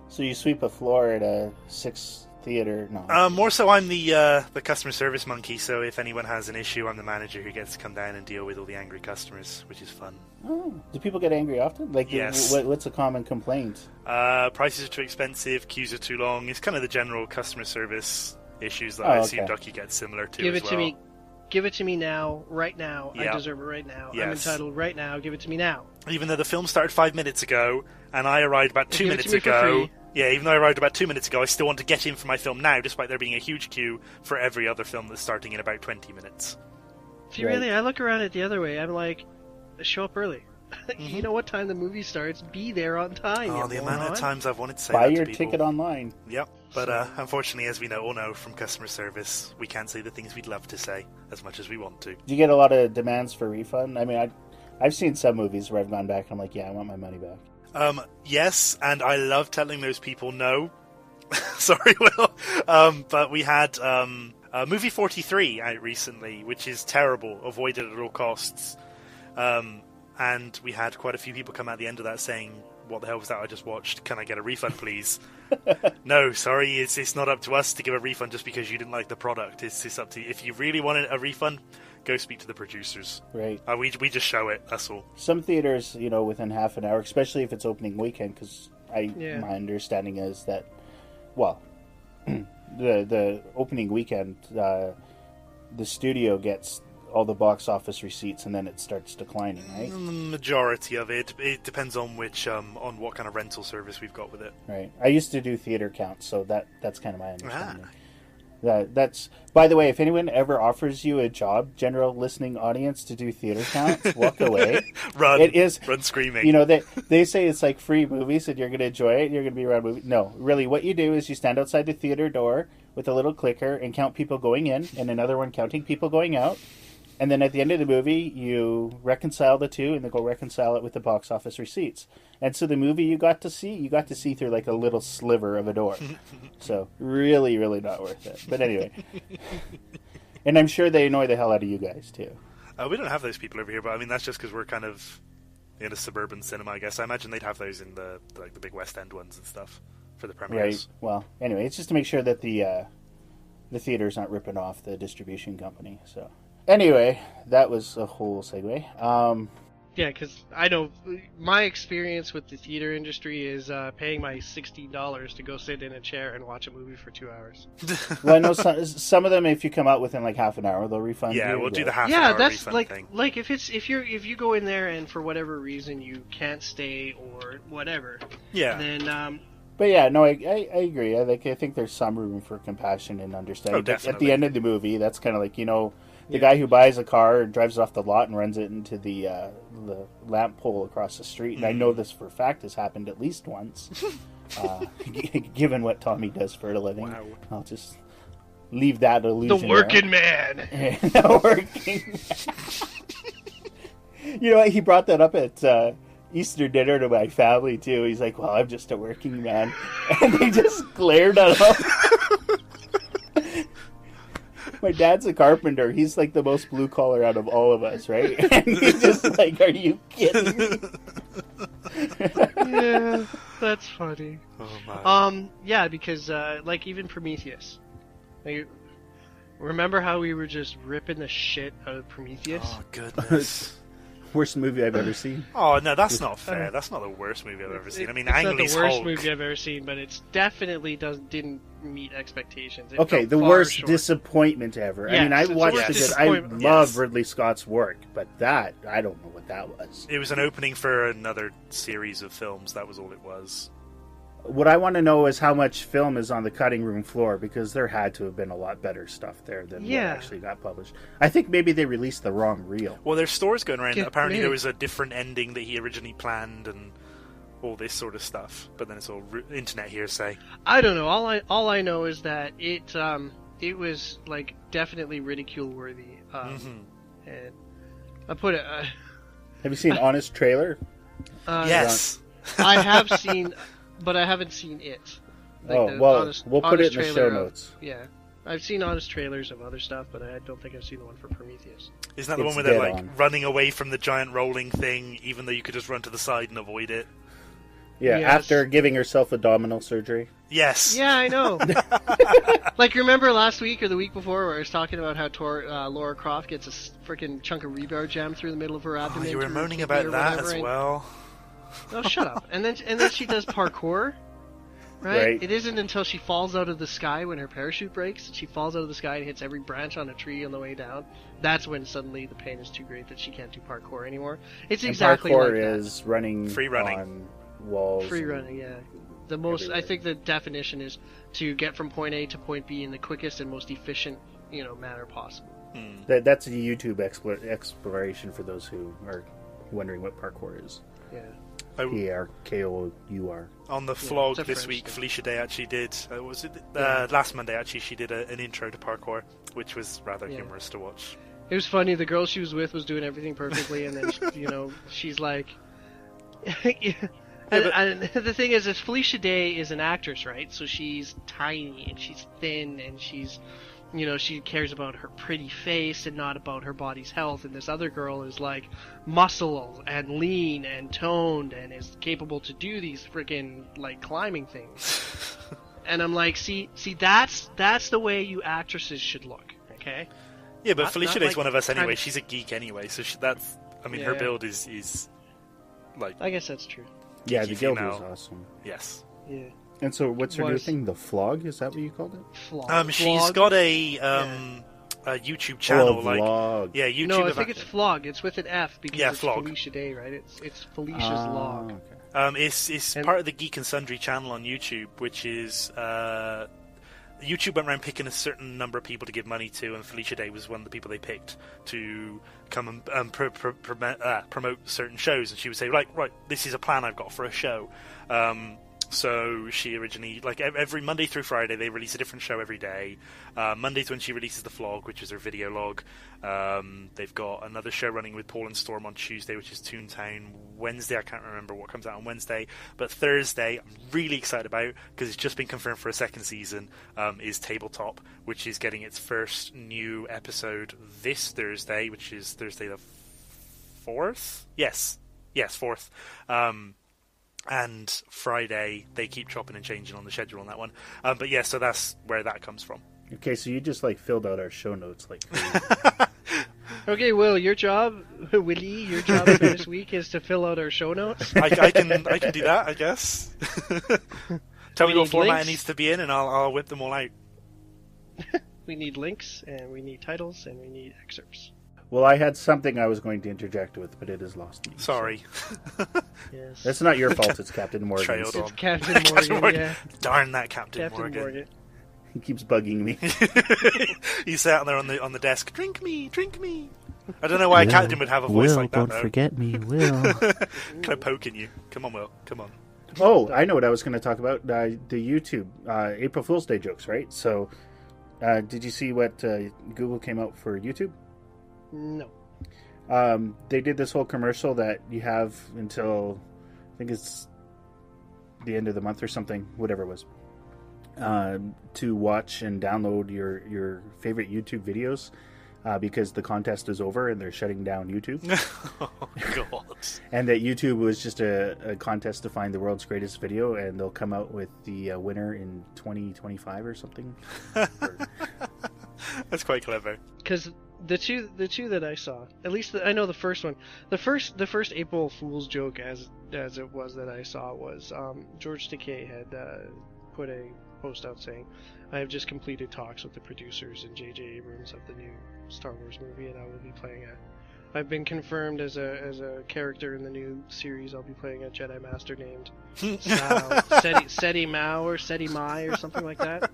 so you sweep a floor at a 6 theater? No. More so, I'm the customer service monkey. So if anyone has an issue, I'm the manager who gets to come down and deal with all the angry customers, which is fun. Oh, do people get angry often? Like, yes. What's a common complaint? Prices are too expensive, queues are too long. It's kind of the general customer service issues that I assume Ducky gets similar to. Give as it to me. Give it to me now, right now. Yeah. I deserve it right now. Yes. I'm entitled right now. Give it to me now. Even though the film started 5 minutes ago and I arrived about 2 minutes Give it to me ago. for free. Yeah, even though I arrived about 2 minutes ago, I still want to get in for my film now, despite there being a huge queue for every other film that's starting in about 20 minutes. See, really, I look around it the other way. I'm like, show up early. You know what time the movie starts? Be there on time. Oh, the amount of times I've wanted to say Buy that your to people. ticket online. Yep, but unfortunately, as we all know from customer service, we can't say the things we'd love to say as much as we want to. Do you get a lot of demands for refund? I mean, I've seen some movies where I've gone back and I'm like, yeah, I want my money back. Yes, and I love telling those people no. Sorry, Will. But we had movie 43 out recently, which is terrible, avoided at all costs. And we had quite a few people come at the end of that saying, what the hell was that I just watched? Can I get a refund, please? No, sorry, it's not up to us to give a refund just because you didn't like the product. It's up to you. If you really wanted a refund, go speak to the producers. Right. We just show it, that's all. Some theaters, within half an hour, especially if it's opening weekend, because my understanding is that, well, the opening weekend, the studio gets all the box office receipts and then it starts declining, right? The majority of it. It depends on which on what kind of rental service we've got with it. Right. I used to do theater counts, so that's kind of my understanding. That's, by the way, if anyone ever offers you a job, general listening audience, to do theater counts, walk away. Run screaming. They say it's like free movies and you're going to enjoy it. You're going to be around movies. No, really, what you do is you stand outside the theater door with a little clicker and count people going in, and another one counting people going out. And then at the end of the movie, you reconcile the two, and then go reconcile it with the box office receipts. And so the movie you got to see through like a little sliver of a door. So really, really not worth it. But anyway. And I'm sure they annoy the hell out of you guys, too. We don't have those people over here, but I mean, that's just because we're kind of in a suburban cinema, I guess. I imagine they'd have those in the big West End ones and stuff for the premieres. Right. Well, anyway, it's just to make sure that the theater's not ripping off the distribution company, so... Anyway, that was a whole segue. Yeah, because I know my experience with the theater industry is paying my $16 to go sit in a chair and watch a movie for 2 hours. Well, I know some of them, if you come out within like half an hour, they'll refund you. Yeah, we'll do the half an hour refund thing. Like if you go in there and for whatever reason you can't stay or whatever. Yeah. Then. But yeah, no, I agree. I think there's some room for compassion and understanding. Oh, definitely. At the end of the movie, that's kind of like, the guy who buys a car and drives it off the lot and runs it into the lamp pole across the street. And I know this for a fact has happened at least once. Given what Tommy does for a living. Wow. I'll just leave that illusion. The working man. The working man. You know what? He brought that up at Easter dinner to my family, too. He's like, well, I'm just a working man. And they just glared at him. My dad's a carpenter. He's like the most blue collar out of all of us, right? And he's just like, are you kidding me? Yeah, that's funny. Oh my. Yeah, because like even Prometheus. Like, remember how we were just ripping the shit out of Prometheus? Oh goodness. Worst movie I've ever seen. Oh no, that's not fair. That's not the worst movie I've ever seen. I mean, it's Ang not the Lee's worst Hulk. movie I've ever seen, but it's definitely didn't meet expectations. It Okay, fell the far worst short. disappointment ever. Yes, I mean, I it's the watched worst it. I disappointment. love Yes. Ridley Scott's work, but that, I don't know what that was. It was an opening for another series of films. That was all it was. What I want to know is how much film is on the cutting room floor, because there had to have been a lot better stuff there than what actually got published. I think maybe they released the wrong reel. Well, there's stories going around Yeah, that apparently maybe. there was a different ending that he originally planned and all this sort of stuff. But then it's all internet hearsay. I don't know. All I know is that it was like definitely ridicule worthy. And I put it. Have you seen Honest Trailer? Yes. I have seen, but I haven't seen it. Like the well, honest, we'll put honest it in the trailer show of- notes. Yeah, I've seen honest trailers of other stuff, but I don't think I've seen the one for Prometheus. Isn't that the It's one where they're dead like on. running away from the giant rolling thing, even though you could just run to the side and avoid it? Yeah, Yes. after giving herself abdominal surgery. Yes. Yeah, I know. Like, remember last week or the week before where I was talking about how Laura Croft gets a freaking chunk of rebar jammed through the middle of her Oh, abdomen? you were through moaning her kidney about or that whatever, as and- well. Oh, shut up. And then she does parkour. Right? Right. It isn't until she falls out of the sky when her parachute breaks, and she falls out of the sky and hits every branch on a tree on the way down. That's when suddenly the pain is too great that she can't do parkour anymore. It's And exactly parkour like that. is running Free running. on walls. Free and- running, yeah. The most, I everywhere. think the definition is to get from point A to point B in the quickest and most efficient, manner possible. That's a YouTube exploration for those who are wondering what parkour is. Yeah. Parkour. On the it's vlog a this French week, thing. Felicia Day actually did. Was it Yeah. last Monday? Actually, she did an intro to parkour, which was rather Yeah. humorous to watch. It was funny. The girl she was with was doing everything perfectly, and then she's like, and the thing is, Felicia Day is an actress, right? So she's tiny and she's thin and she's, she cares about her pretty face and not about her body's health. And this other girl is like muscle and lean and toned and is capable to do these freaking like climbing things. And I'm like, see, that's the way you actresses should look, okay? Yeah, but Not- Felicia not Day's like one of us kind anyway. of- She's a geek anyway, so that's. I mean, her Yeah. build is like I guess that's true. Yeah, Geeky the guild female. was awesome. yes. Yeah. And so, what's her new Was- thing? The flog? Is that what you called it? She's Vlog? got a YouTube channel, a like vlog. yeah, YouTube. No, I of think act- it's Flog. It's with an F because Yeah, it's Flog. Felicia Day, right? It's Felicia's Ah, log. okay. It's And- part of the Geek and Sundry channel on YouTube, which is YouTube went around picking a certain number of people to give money to, and Felicia Day was one of the people they picked to come and promote certain shows. And she would say, right, this is a plan I've got for a show. So she originally, like every Monday through Friday, they release a different show every day. Monday's when she releases the vlog, which is her video log. They've got another show running with Paul and Storm on Tuesday, which is Toontown. Wednesday, I can't remember what comes out on Wednesday. But Thursday, I'm really excited about, because it's just been confirmed for a second season, is Tabletop, which is getting its first new episode this Thursday, which is Thursday the 4th? Yes, 4th. And Friday, they keep chopping and changing on the schedule on that one. But yeah, so that's where that comes from. Okay, so you just filled out our show notes like crazy. Okay, Will, your job, Willie, your job for this week is to fill out our show notes. I can do that, I guess. Tell me We what need format links. it needs to be in, and I'll whip them all out. We need links, and we need titles, and we need excerpts. Well, I had something I was going to interject with, but it has lost me. Sorry. Yes. That's not your fault, it's Captain Morgan. Trailed It's on. Captain Morgan, Morgan. yeah. Darn that Captain, Captain Morgan. He keeps bugging me. He sat out there on the desk. Drink me. I don't know why a captain would have a voice like that, though. forget me, Will. Kind of poking you. Come on, Will. Come on. Oh, I know what I was going to talk about. The YouTube April Fool's Day jokes, right? So Did you see what Google came out for YouTube? No. They did this whole commercial that you have until, I think it's the end of the month or something, whatever it was, to watch and download your favorite YouTube videos, because the contest is over and they're shutting down YouTube. Oh, God. And that YouTube was just a contest to find the world's greatest video, and they'll come out with the winner in 2025 or something. That's quite clever. Because the two that I saw, at least I know the first one, the first April Fool's joke as it was that I saw was George Takei had put a post out saying, "I have just completed talks with the producers and J.J. Abrams of the new Star Wars movie, and I will be playing I've been confirmed as a character in the new series. I'll be playing a Jedi Master named Seti Mao or Seti Mai or something like that."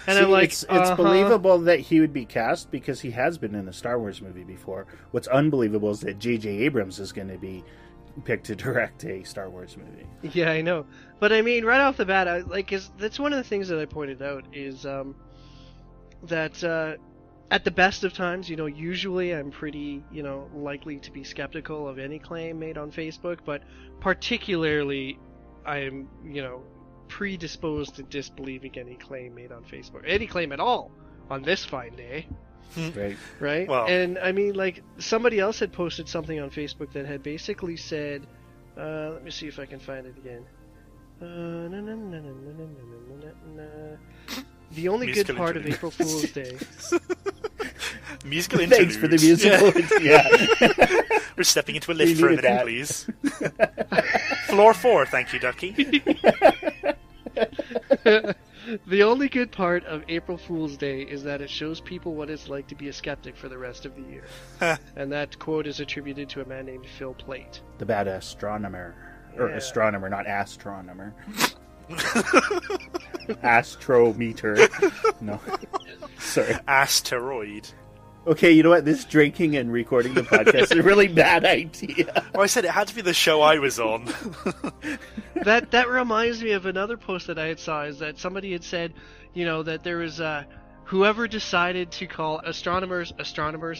And See, I'm like, it's believable that he would be cast because he has been in a Star Wars movie before. What's unbelievable is that J.J. Abrams is going to be picked to direct a Star Wars movie. Yeah, I know. But I mean, right off the bat, that's one of the things that I pointed out is that at the best of times, usually I'm pretty, likely to be skeptical of any claim made on Facebook, but particularly I'm, predisposed to disbelieving any claim made on Facebook. Any claim at all on this fine day. Right? Well, and I mean, like, somebody else had posted something on Facebook that had basically said, let me see if I can find it again. The only Musical good part interlude. of April Fool's Day. Musical interlude. Thanks for the musical. Yeah. We're stepping into a lift We for a needed minute, that. please. Floor 4, thank you, Ducky. The only good part of April Fool's Day is that it shows people what it's like to be a skeptic for the rest of the year. And that quote is attributed to a man named Phil Plait. The bad astronomer. Or Yeah. astronomer, not astronomer. Astrometer. No. Sorry. Asteroid. Okay, you know what? This drinking and recording the podcast is a really bad idea. Well, I said it had to be the show I was on. That reminds me of another post that I had saw, is that somebody had said, that there was whoever decided to call astronomers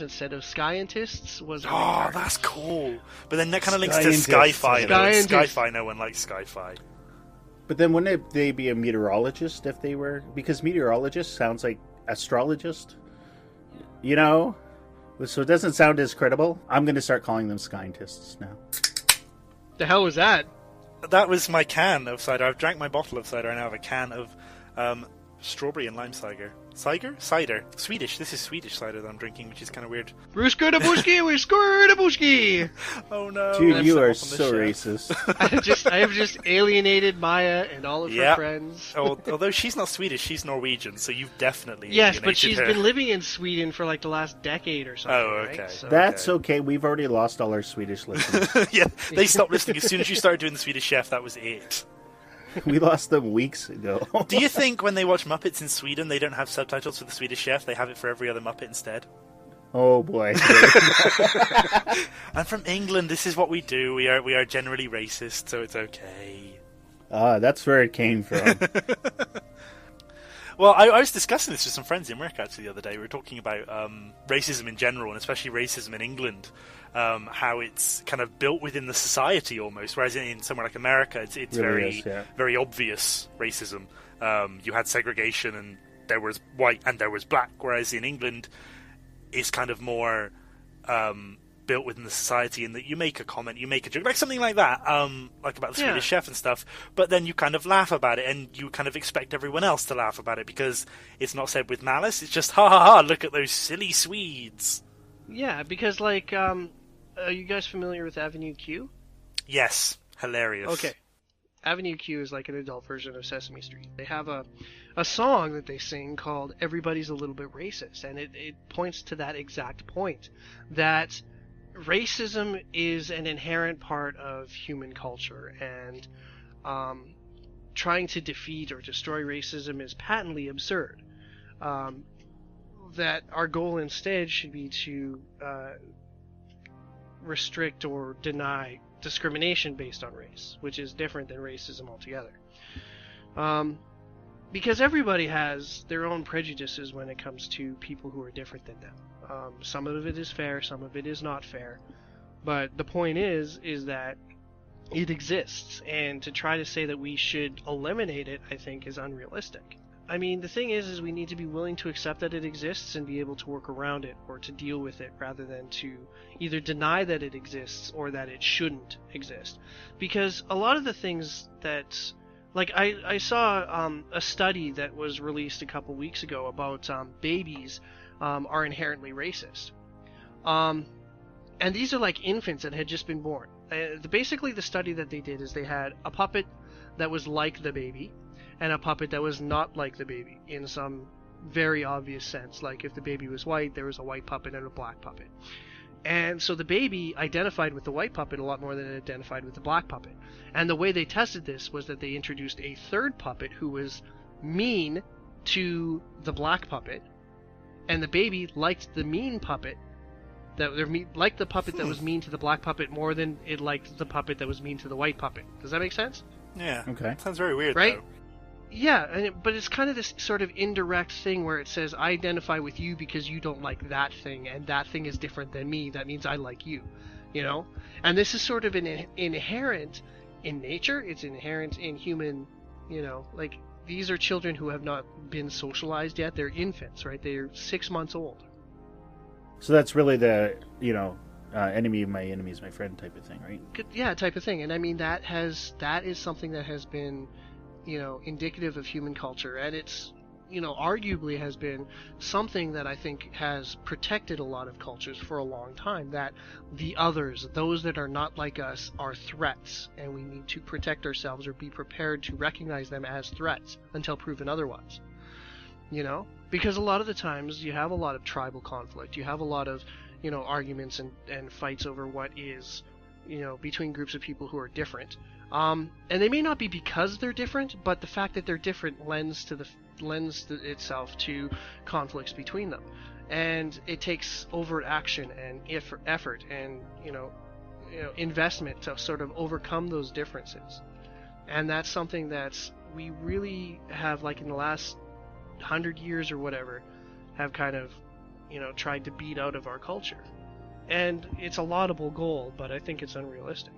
instead of scientists was a Oh, retard. that's cool. But then that kind of links to Scientists. Sci-Fi. though. It's Scientists. Sci-Fi, no one likes Sci-Fi. But then wouldn't they be a meteorologist if they were? Because meteorologist sounds like astrologist. So it doesn't sound as credible. I'm going to start calling them scientists now. The hell was that? That was my can of cider. I've drank my bottle of cider. I now have a can of strawberry and lime cider. Cider. Swedish. This is Swedish cider that I'm drinking, which is kind of weird. Ruskirdabushki, Ruskirdabushki! Oh no. Dude, I've you set are up on the so shelf. racist. I have just alienated Maya and all of her Yeah. friends. Although she's not Swedish, she's Norwegian, so you've definitely Yes, but alienated she's her. been living in Sweden for like the last decade or something. Oh, okay. Right? So, That's okay. We've already lost all our Swedish listeners. Yeah, they stopped listening as soon as you started doing the Swedish Chef. That was it. We lost them weeks ago. Do you think when they watch Muppets in Sweden, they don't have subtitles for the Swedish Chef? They have it for every other Muppet instead. Oh boy. I'm from England. This is what we do. We are generally racist, so it's okay. That's where it came from. Well, I was discussing this with some friends in work actually the other day. We were talking about racism in general, and especially racism in England. How it's kind of built within the society almost, whereas in somewhere like America, it's Really very is, yeah. very obvious racism. You had segregation, and there was white and there was black, whereas in England, it's kind of more built within the society, in that you make a comment, you make a joke, like something like that, like about the Swedish Chef and stuff, but then you kind of laugh about it, and you kind of expect everyone else to laugh about it, because it's not said with malice, it's just, ha ha ha, look at those silly Swedes. Yeah, because like, are you guys familiar with Avenue Q? Yes, hilarious. Okay. Avenue Q is like an adult version of Sesame Street. They have a song that they sing called Everybody's a Little Bit Racist, and it points to that exact point, that racism is an inherent part of human culture, and trying to defeat or destroy racism is patently absurd. That our goal instead should be to restrict or deny discrimination based on race, which is different than racism altogether. because everybody has their own prejudices when it comes to people who are different than them. Some of it is fair, some of it is not fair. But the point is that it exists, and to try to say that we should eliminate it, I think, is unrealistic. I mean, the thing is we need to be willing to accept that it exists and be able to work around it or to deal with it, rather than to either deny that it exists or that it shouldn't exist. Because a lot of the things that, like, I saw a study that was released a couple weeks ago about babies are inherently racist. And these are like infants that had just been born. Basically, the study that they did is they had a puppet that was like the baby, and a puppet that was not like the baby in some very obvious sense. Like, if the baby was white, there was a white puppet and a black puppet. And so the baby identified with the white puppet a lot more than it identified with the black puppet. And the way they tested this was that they introduced a third puppet who was mean to the black puppet, and the baby liked the mean puppet. Liked the puppet that was mean to the black puppet more than it liked the puppet that was mean to the white puppet. Does that make sense? Yeah. Okay. Sounds very weird, right? though. Yeah, but it's kind of this sort of indirect thing where it says, I identify with you because you don't like that thing, and that thing is different than me. That means I like you, you know? And this is sort of inherent in nature. It's inherent in human, you know, like, these are children who have not been socialized yet. They're infants, right? They're 6 months old. So that's really the, you know, enemy of my enemy is my friend type of thing, right? Yeah, type of thing. And I mean, that is something that has been, you know, indicative of human culture, and it's, you know, arguably has been something that I think has protected a lot of cultures for a long time, that the others, those that are not like us, are threats, and we need to protect ourselves or be prepared to recognize them as threats until proven otherwise. You know? Because a lot of the times you have a lot of tribal conflict, you have a lot of, you know, arguments and fights over what is, you know, between groups of people who are different. And they may not be because they're different, but the fact that they're different lends itself to conflicts between them. And it takes overt action and effort and, you know, investment to sort of overcome those differences. And that's something that we really have, like, in the last 100 years or whatever, have kind of, you know, tried to beat out of our culture. And it's a laudable goal, but I think it's unrealistic.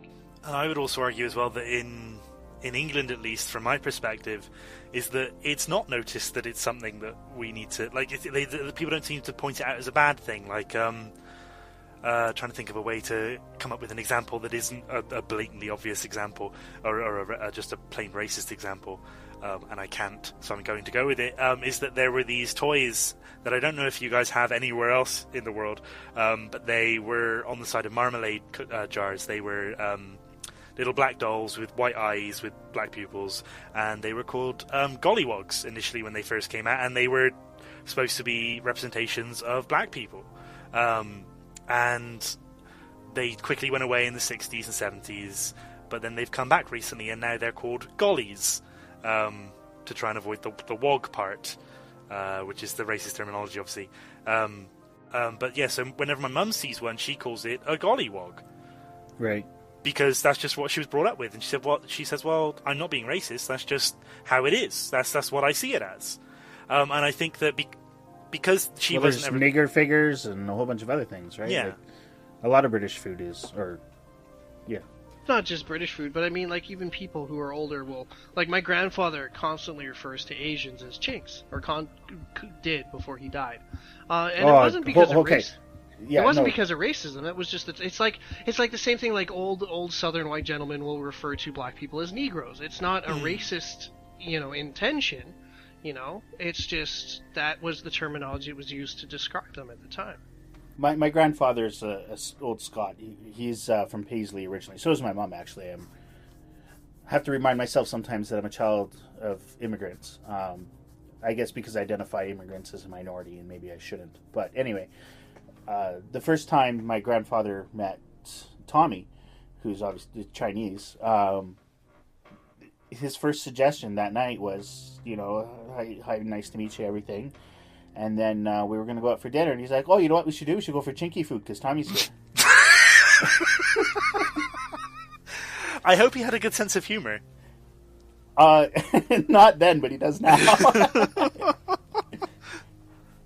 And I would also argue as well that in England, at least from my perspective, is that it's not noticed that it's something that we need to, like, the people don't seem to point it out as a bad thing. Like, trying to think of a way to come up with an example that isn't a blatantly obvious example, or just a plain racist example, and I can't, so I'm going to go with it, is that there were these toys that I don't know if you guys have anywhere else in the world, but they were on the side of marmalade jars. They were little black dolls with white eyes with black pupils, and they were called gollywogs initially when they first came out, and they were supposed to be representations of black people. And they quickly went away in the 60s and 70s, but then they've come back recently, and now they're called gollies, to try and avoid the wog part, which is the racist terminology, obviously. But yeah, so whenever my mum sees one, she calls it a gollywog. Right. Because that's just what she was brought up with. And she says, well, I'm not being racist, that's just how it is. That's what I see it as. And I think that because she wasn't there's nigger figures and a whole bunch of other things, right? Yeah. Like, a lot of British food is, yeah. Not just British food, but I mean, like, even people who are older will, like, my grandfather constantly refers to Asians as chinks, or did before he died. And it wasn't because of race. Yeah, it wasn't because of racism. It was just that it's like the same thing. Like old Southern white gentlemen will refer to black people as Negroes. It's not a racist, you know, intention. You know, it's just that was the terminology that was used to describe them at the time. My grandfather's a old Scot. He's from Paisley originally. So is my mom, actually. I have to remind myself sometimes that I'm a child of immigrants. I guess because I identify immigrants as a minority, and maybe I shouldn't. But anyway. The first time my grandfather met Tommy, who's obviously Chinese, his first suggestion that night was, you know, hi, nice to meet you, everything. And then we were going to go out for dinner, and he's like, oh, you know what we should do? We should go for chinky food, because Tommy's here. I hope he had a good sense of humor. Uh, not then, but he does now.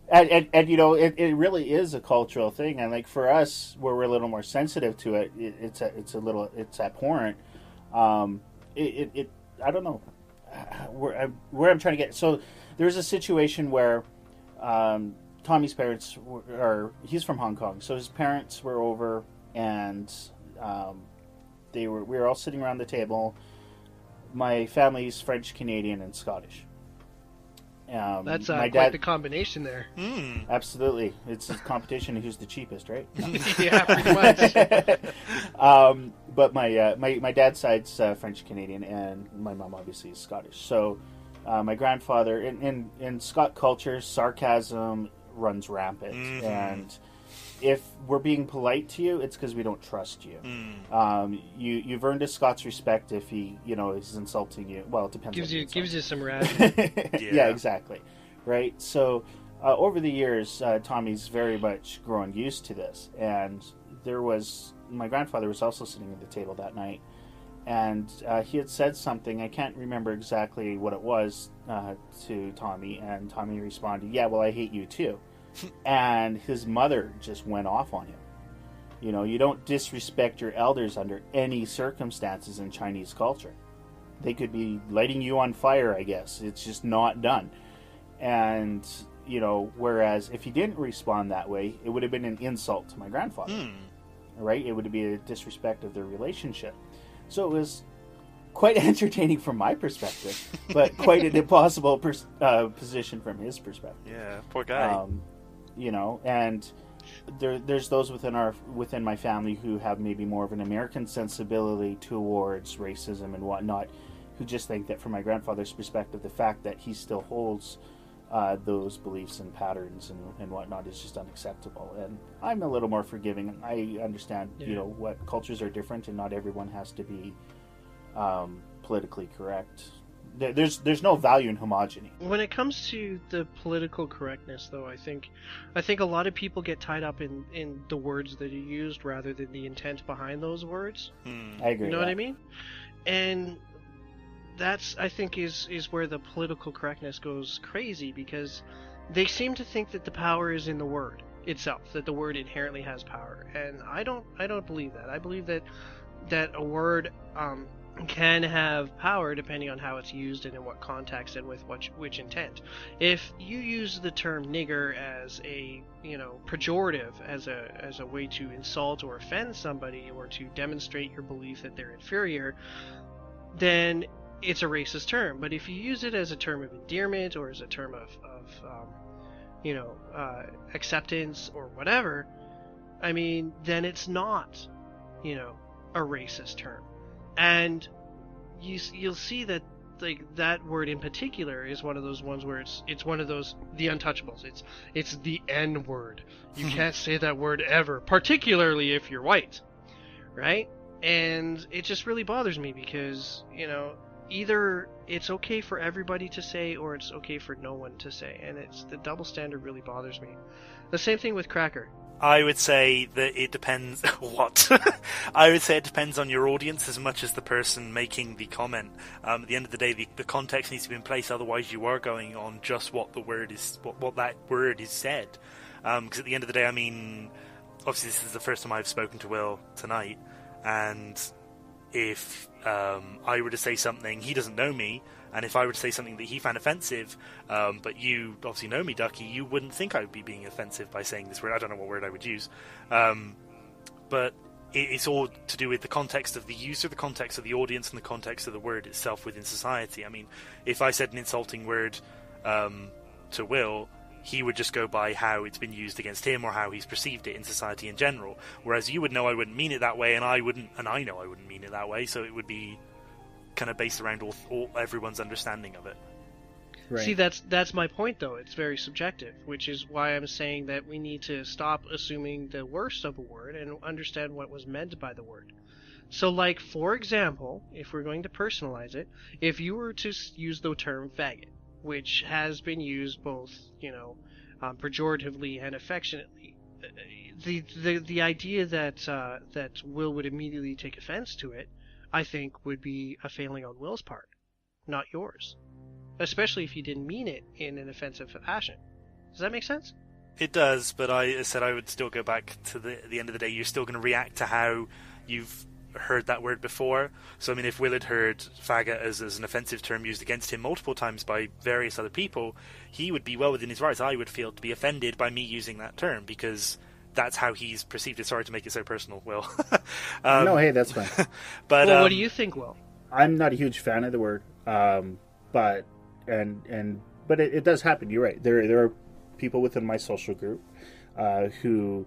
And you know, it really is a cultural thing, and like for us, where we're a little more sensitive to it, it's abhorrent. It I don't know where I'm trying to get. So there's a situation where Tommy's parents he's from Hong Kong, so his parents were over, and we were all sitting around the table. My family's French, Canadian, and Scottish. That's my quite dad, the combination there. absolutely, it's a competition who's the cheapest, right? No. Yeah, pretty much. But my dad's side's French Canadian, and my mom obviously is Scottish. So my grandfather in Scot culture, sarcasm runs rampant, and if we're being polite to you, it's because we don't trust you. You've earned a Scots respect if he, you know, is insulting you. Well, it depends. Gives you some rad. Yeah, exactly. Right. So over the years, Tommy's very much grown used to this, and my grandfather was also sitting at the table that night, and he had said something. I can't remember exactly what it was to Tommy, and Tommy responded, "Yeah, well, I hate you too." And his mother just went off on him. You know, you don't disrespect your elders under any circumstances in Chinese culture. They could be lighting you on fire, I guess. It's just not done. And, you know, whereas if he didn't respond that way, it would have been an insult to my grandfather. Right? It would be a disrespect of their relationship. So it was quite entertaining from my perspective, but quite an impossible position from his perspective. Yeah, poor guy. You know, and there's those within my family who have maybe more of an American sensibility towards racism and whatnot, who just think that from my grandfather's perspective, the fact that he still holds those beliefs and patterns and whatnot is just unacceptable. And I'm a little more forgiving. I understand, you know, what cultures are different, and not everyone has to be politically correct. There's no value in homogeny. When it comes to the political correctness, though, I think a lot of people get tied up in the words that are used rather than the intent behind those words. I agree. You know what I mean? And that's, I think, is where the political correctness goes crazy, because they seem to think that the power is in the word itself, that the word inherently has power, and I don't believe that. I believe that a word can have power depending on how it's used and in what context and with which intent. If you use the term nigger as a, you know, pejorative, as a way to insult or offend somebody, or to demonstrate your belief that they're inferior, then it's a racist term. But if you use it as a term of endearment, or as a term of acceptance or whatever, I mean, then it's not, you know, a racist term. And you'll see that, like, that word in particular is one of those ones where it's one of those, the untouchables. It's the N word. You can't say that word ever, particularly if you're white, right? And it just really bothers me because, you know, either it's okay for everybody to say, or it's okay for no one to say, and it's the double standard really bothers me. The same thing with cracker. I would say that it depends. What? I would say it depends on your audience as much as the person making the comment. At the end of the day, the context needs to be in place. Otherwise, you are going on just what the word is, what that word is said. Because at the end of the day, I mean, obviously, this is the first time I've spoken to Will tonight, and if I were to say something, he doesn't know me, and if I were to say something that he found offensive, but you obviously know me, Ducky, you wouldn't think I would be being offensive by saying this word. I don't know what word I would use. But it's all to do with the context of the user, the context of the audience, and the context of the word itself within society. I mean, if I said an insulting word to Will, he would just go by how it's been used against him or how he's perceived it in society in general. Whereas you would know I wouldn't mean it that way, and I know I wouldn't mean it that way, so it would be kind of based around all everyone's understanding of it. Right. See, that's my point, though. It's very subjective, which is why I'm saying that we need to stop assuming the worst of a word and understand what was meant by the word. So, like, for example, if we're going to personalize it, if you were to use the term faggot, which has been used both, you know, pejoratively and affectionately, the idea that Will would immediately take offense to it, I think, would be a failing on Will's part. not yours. Especially if you didn't mean it in an offensive fashion. Does that make sense? It does, but I said I would still go back to the end of the day. You're still going to react to how you've heard that word before. So, I mean, if Will had heard faggot as an offensive term used against him multiple times by various other people, he would be well within his rights, I would feel, to be offended by me using that term, because that's how he's perceived it. Sorry to make it so personal, Will. No, hey, that's fine. But what do you think, Will? I'm not a huge fan of the word, but it does happen. You're right. There are people within my social group who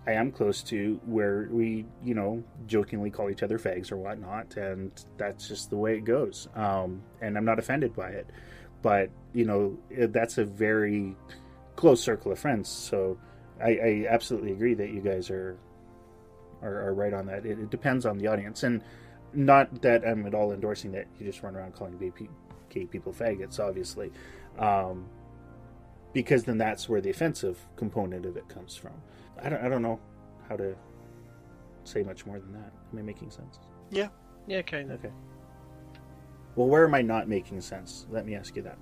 I am close to, where we, jokingly call each other fags or whatnot, and that's just the way it goes. And I'm not offended by it, but that's a very close circle of friends. So I absolutely agree that you guys are right on that. It depends on the audience, and not that I'm at all endorsing that you just run around calling gay people faggots, obviously, because then that's where the offensive component of it comes from. I don't know how to say much more than that. Am I making sense? Yeah, kind of. Okay. Well, where am I not making sense? Let me ask you that.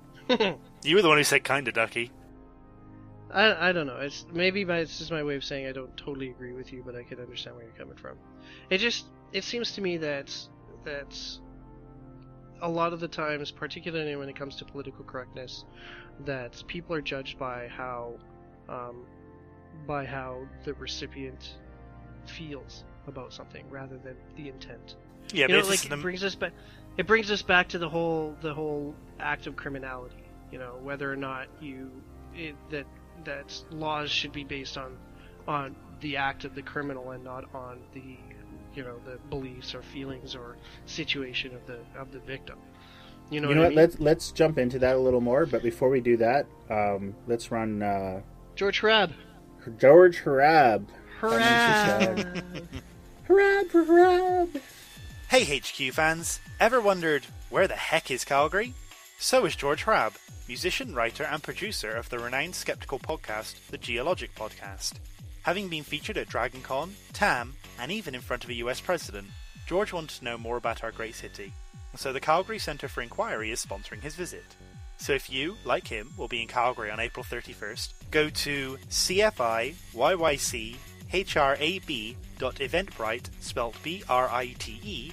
You were the one who said kinda, Ducky. I don't know. It's just my way of saying I don't totally agree with you, but I can understand where you're coming from. It seems to me that a lot of the times, particularly when it comes to political correctness, that people are judged by how the recipient feels about something rather than the intent. Yeah, but it brings us back. It brings us back to the whole act of criminality. Whether or not that laws should be based on the act of the criminal and not on the the beliefs or feelings or situation of the victim. You know what I mean? Let's jump into that a little more. But before we do that, let's run George Harab. George Harab. Harab. Harab for Harab. Hey HQ fans, ever wondered where the heck is Calgary? So is George Harab, musician, writer and producer of the renowned skeptical podcast, The Geologic Podcast. Having been featured at DragonCon, TAM, and even in front of a US president, George wanted to know more about our great city, so the Calgary Centre for Inquiry is sponsoring his visit. So if you, like him, will be in Calgary on April 31st, go to cfiyychrab.eventbrite, spelt BRITE.ca,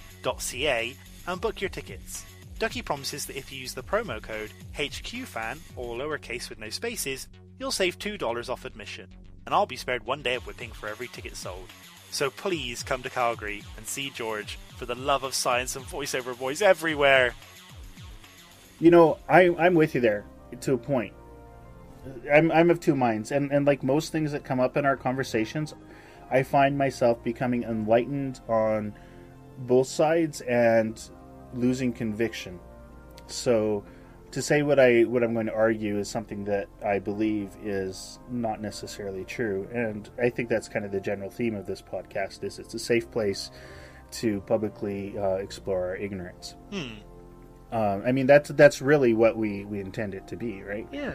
and book your tickets. Ducky promises that if you use the promo code HQFan, all lowercase with no spaces, you'll save $2 off admission, and I'll be spared one day of whipping for every ticket sold. So please come to Calgary and see George, for the love of science and voiceover boys everywhere. I'm with you there to a point. I'm of two minds, and like most things that come up in our conversations, I find myself becoming enlightened on both sides and losing conviction. So to say what I'm going to argue is something that I believe is not necessarily true, and I think that's kind of the general theme of this podcast. Is it's a safe place to publicly explore our ignorance. I mean, that's really what we intend it to be, right? Yeah.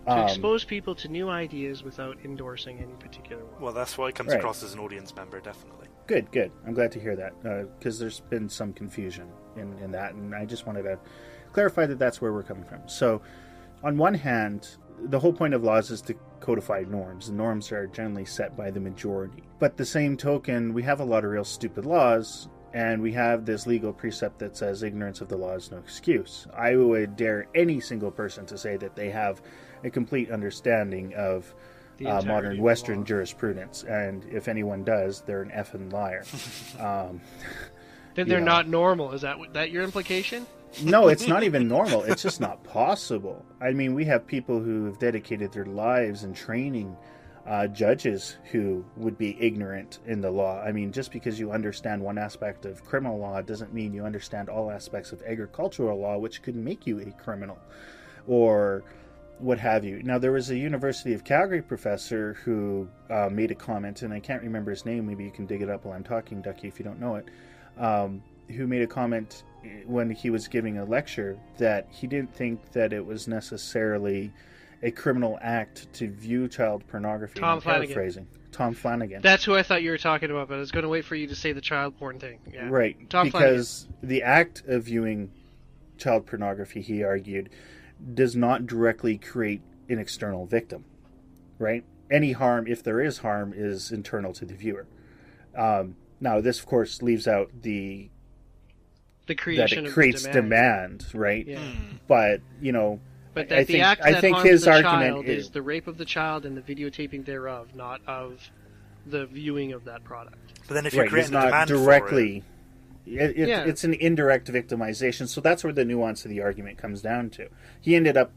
Right. To expose people to new ideas without endorsing any particular one. Well, that's why it comes across as an audience member, definitely. Good. I'm glad to hear that, because there's been some confusion in that, and I just wanted to clarify that that's where we're coming from. So, on one hand, the whole point of laws is to codify norms. The norms are generally set by the majority. But the same token, we have a lot of real stupid laws, and we have this legal precept that says ignorance of the law is no excuse. I would dare any single person to say that they have a complete understanding of modern Western jurisprudence, and if anyone does, they're an effing liar. Then they're not normal. Is that your implication? No, it's not even normal. It's just not possible. I mean, we have people who have dedicated their lives in training judges who would be ignorant in the law. I mean, just because you understand one aspect of criminal law doesn't mean you understand all aspects of agricultural law, which could make you a criminal or what have you. Now, there was a University of Calgary professor who made a comment, and I can't remember his name. Maybe you can dig it up while I'm talking, Ducky, if you don't know it. Who made a comment when he was giving a lecture that he didn't think that it was necessarily a criminal act to view child pornography. Tom Flanagan. Paraphrasing. Tom Flanagan. That's who I thought you were talking about, but I was going to wait for you to say the child porn thing. Yeah. Right. Tom because Flanagan. The act of viewing child pornography, he argued, does not directly create an external victim, right? Any harm, if there is harm, is internal to the viewer. Now, this, of course, leaves out the creation that it of creates the demand, right? Yeah. But, But that the act that harms his the argument child is the rape of the child and the videotaping thereof, not of the viewing of that product. But then if you're it's creating the not demand directly, for it, it's an indirect victimization. So that's where the nuance of the argument comes down to. He ended up,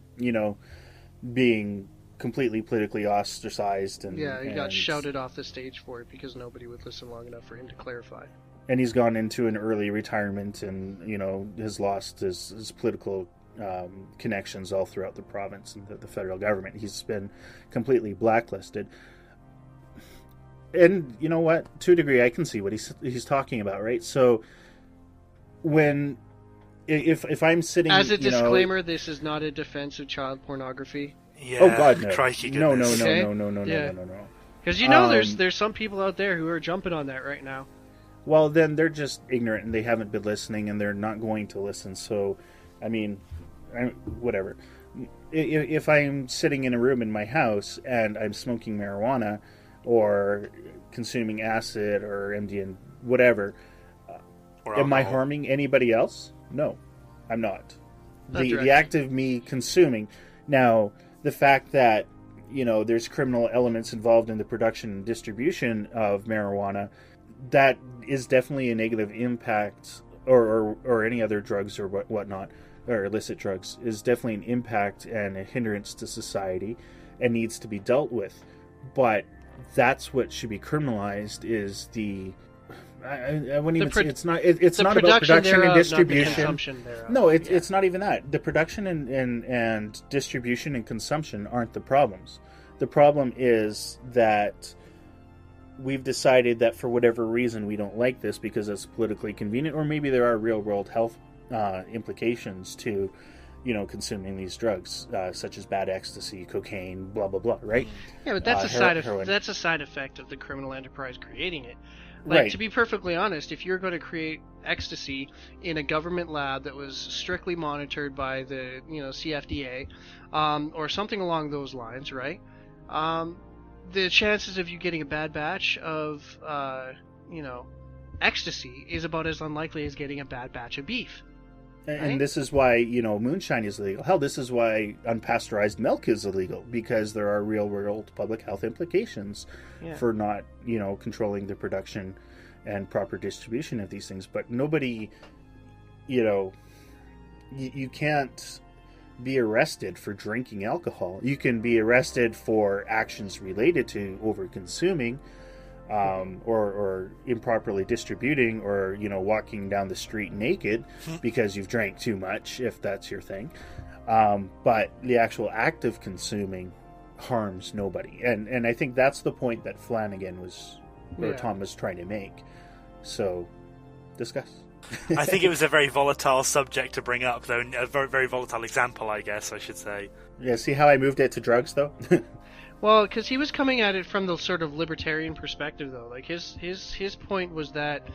being completely politically ostracized, and he got shouted off the stage for it because nobody would listen long enough for him to clarify. And he's gone into an early retirement, and has lost his political connections all throughout the province and the federal government. He's been completely blacklisted. And you know what? To a degree, I can see what he's talking about, right? So if I'm sitting as a disclaimer, this is not a defense of child pornography. yeah, oh God, no, crikey no, goodness. no. Because there's some people out there who are jumping on that right now. Well, then they're just ignorant and they haven't been listening, and they're not going to listen. So, I mean, whatever. If I'm sitting in a room in my house and I'm smoking marijuana or consuming acid or MDN, whatever, am I harming anybody else? No, I'm not. The act of me consuming. Now, the fact that, there's criminal elements involved in the production and distribution of marijuana, that is definitely a negative impact, or any other drugs or whatnot, or illicit drugs, is definitely an impact and a hindrance to society and needs to be dealt with. But that's what should be criminalized, is the... I wouldn't even say it's not. It's not about production and distribution. No, it's not even that. The production and distribution and consumption aren't the problems. The problem is that we've decided that for whatever reason we don't like this because it's politically convenient, or maybe there are real world health implications to, consuming these drugs, such as bad ecstasy, cocaine, blah blah blah. Right? Yeah, but that's a side effect of the criminal enterprise creating it. Like, to be perfectly honest, if you're going to create ecstasy in a government lab that was strictly monitored by the, CFDA, or something along those lines, right? The chances of you getting a bad batch of, ecstasy is about as unlikely as getting a bad batch of beef. Right? And this is why, moonshine is illegal. Hell, this is why unpasteurized milk is illegal, because there are real-world public health implications for not, controlling the production and proper distribution of these things. But nobody, you can't be arrested for drinking alcohol. You can be arrested for actions related to over-consuming, or improperly distributing, or walking down the street naked because you've drank too much, if that's your thing. But the actual act of consuming harms nobody, and I think that's the point that Flanagan Tom was trying to make. So, discuss. I think it was a very volatile subject to bring up, though. A very, very volatile example, I guess I should say. Yeah, see how I moved it to drugs, though? Well, because he was coming at it from the sort of libertarian perspective, though. Like, his point was that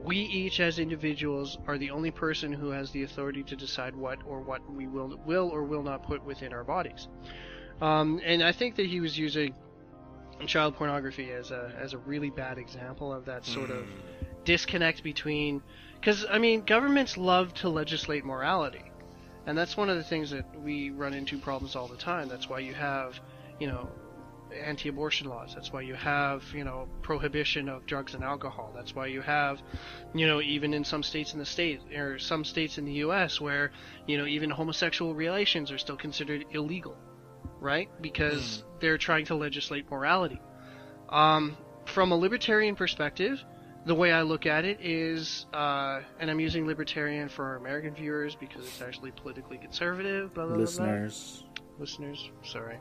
we each as individuals are the only person who has the authority to decide what we will or will not put within our bodies. And I think that he was using child pornography as a really bad example of that sort of disconnect between... Because, governments love to legislate morality. And that's one of the things that we run into problems all the time. That's why you have, anti-abortion laws. That's why you have, prohibition of drugs and alcohol. That's why you have, even in some states in the state, or some states in the U.S. where, even homosexual relations are still considered illegal, right? Because they're trying to legislate morality. From a libertarian perspective, the way I look at it is, and I'm using libertarian for our American viewers because it's actually politically conservative, blah, blah, blah, Listeners, sorry.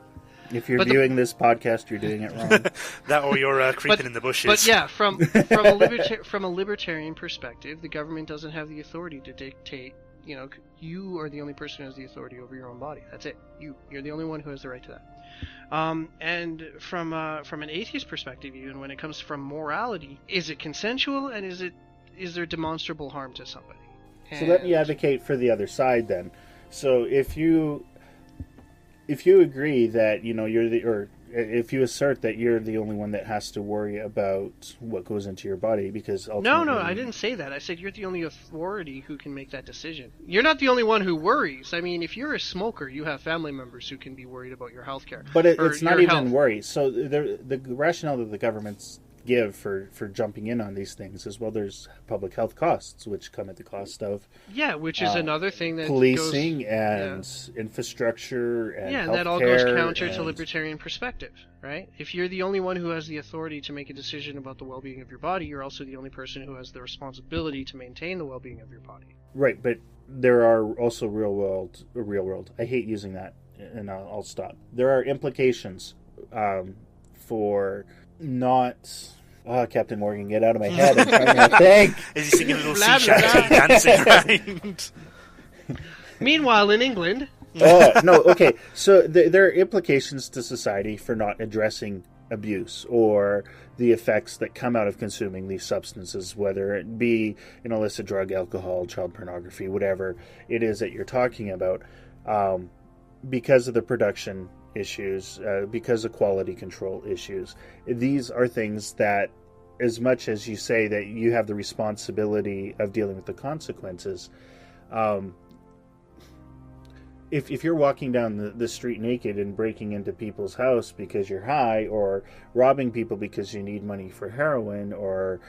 If you're viewing this podcast, you're doing it wrong. That or you're creeping in the bushes. But yeah, from a libertarian perspective, the government doesn't have the authority to dictate, you are the only person who has the authority over your own body. That's it. You're the only one who has the right to that. And from an atheist perspective, even when it comes from morality, is it consensual, and is there demonstrable harm to somebody? So let me advocate for the other side then. So if you agree that if you assert that you're the only one that has to worry about what goes into your body, because ultimately... No, I didn't say that. I said you're the only authority who can make that decision. You're not the only one who worries. I mean, if you're a smoker, you have family members who can be worried about your health care. But it's not even worry. So the rationale that the governments give for jumping in on these things is, well, there's public health costs, which come at the cost of which is another thing that policing and infrastructure and and that all goes counter to libertarian perspective, right? If you're the only one who has the authority to make a decision about the well-being of your body, you're also the only person who has the responsibility to maintain the well-being of your body. Right, but there are also real world. I hate using that, and I'll stop. There are implications for not... Oh, Captain Morgan, get out of my head. I'm trying to think. Is he singing a little sea shanty dancing around? Meanwhile, in England... Oh, no, okay. So there are implications to society for not addressing abuse or the effects that come out of consuming these substances, whether it be an illicit drug, alcohol, child pornography, whatever it is that you're talking about, because of the production issues, because of quality control issues. These are things that, as much as you say that you have the responsibility of dealing with the consequences, if you're walking down the street naked and breaking into people's house because you're high, or robbing people because you need money for heroin, or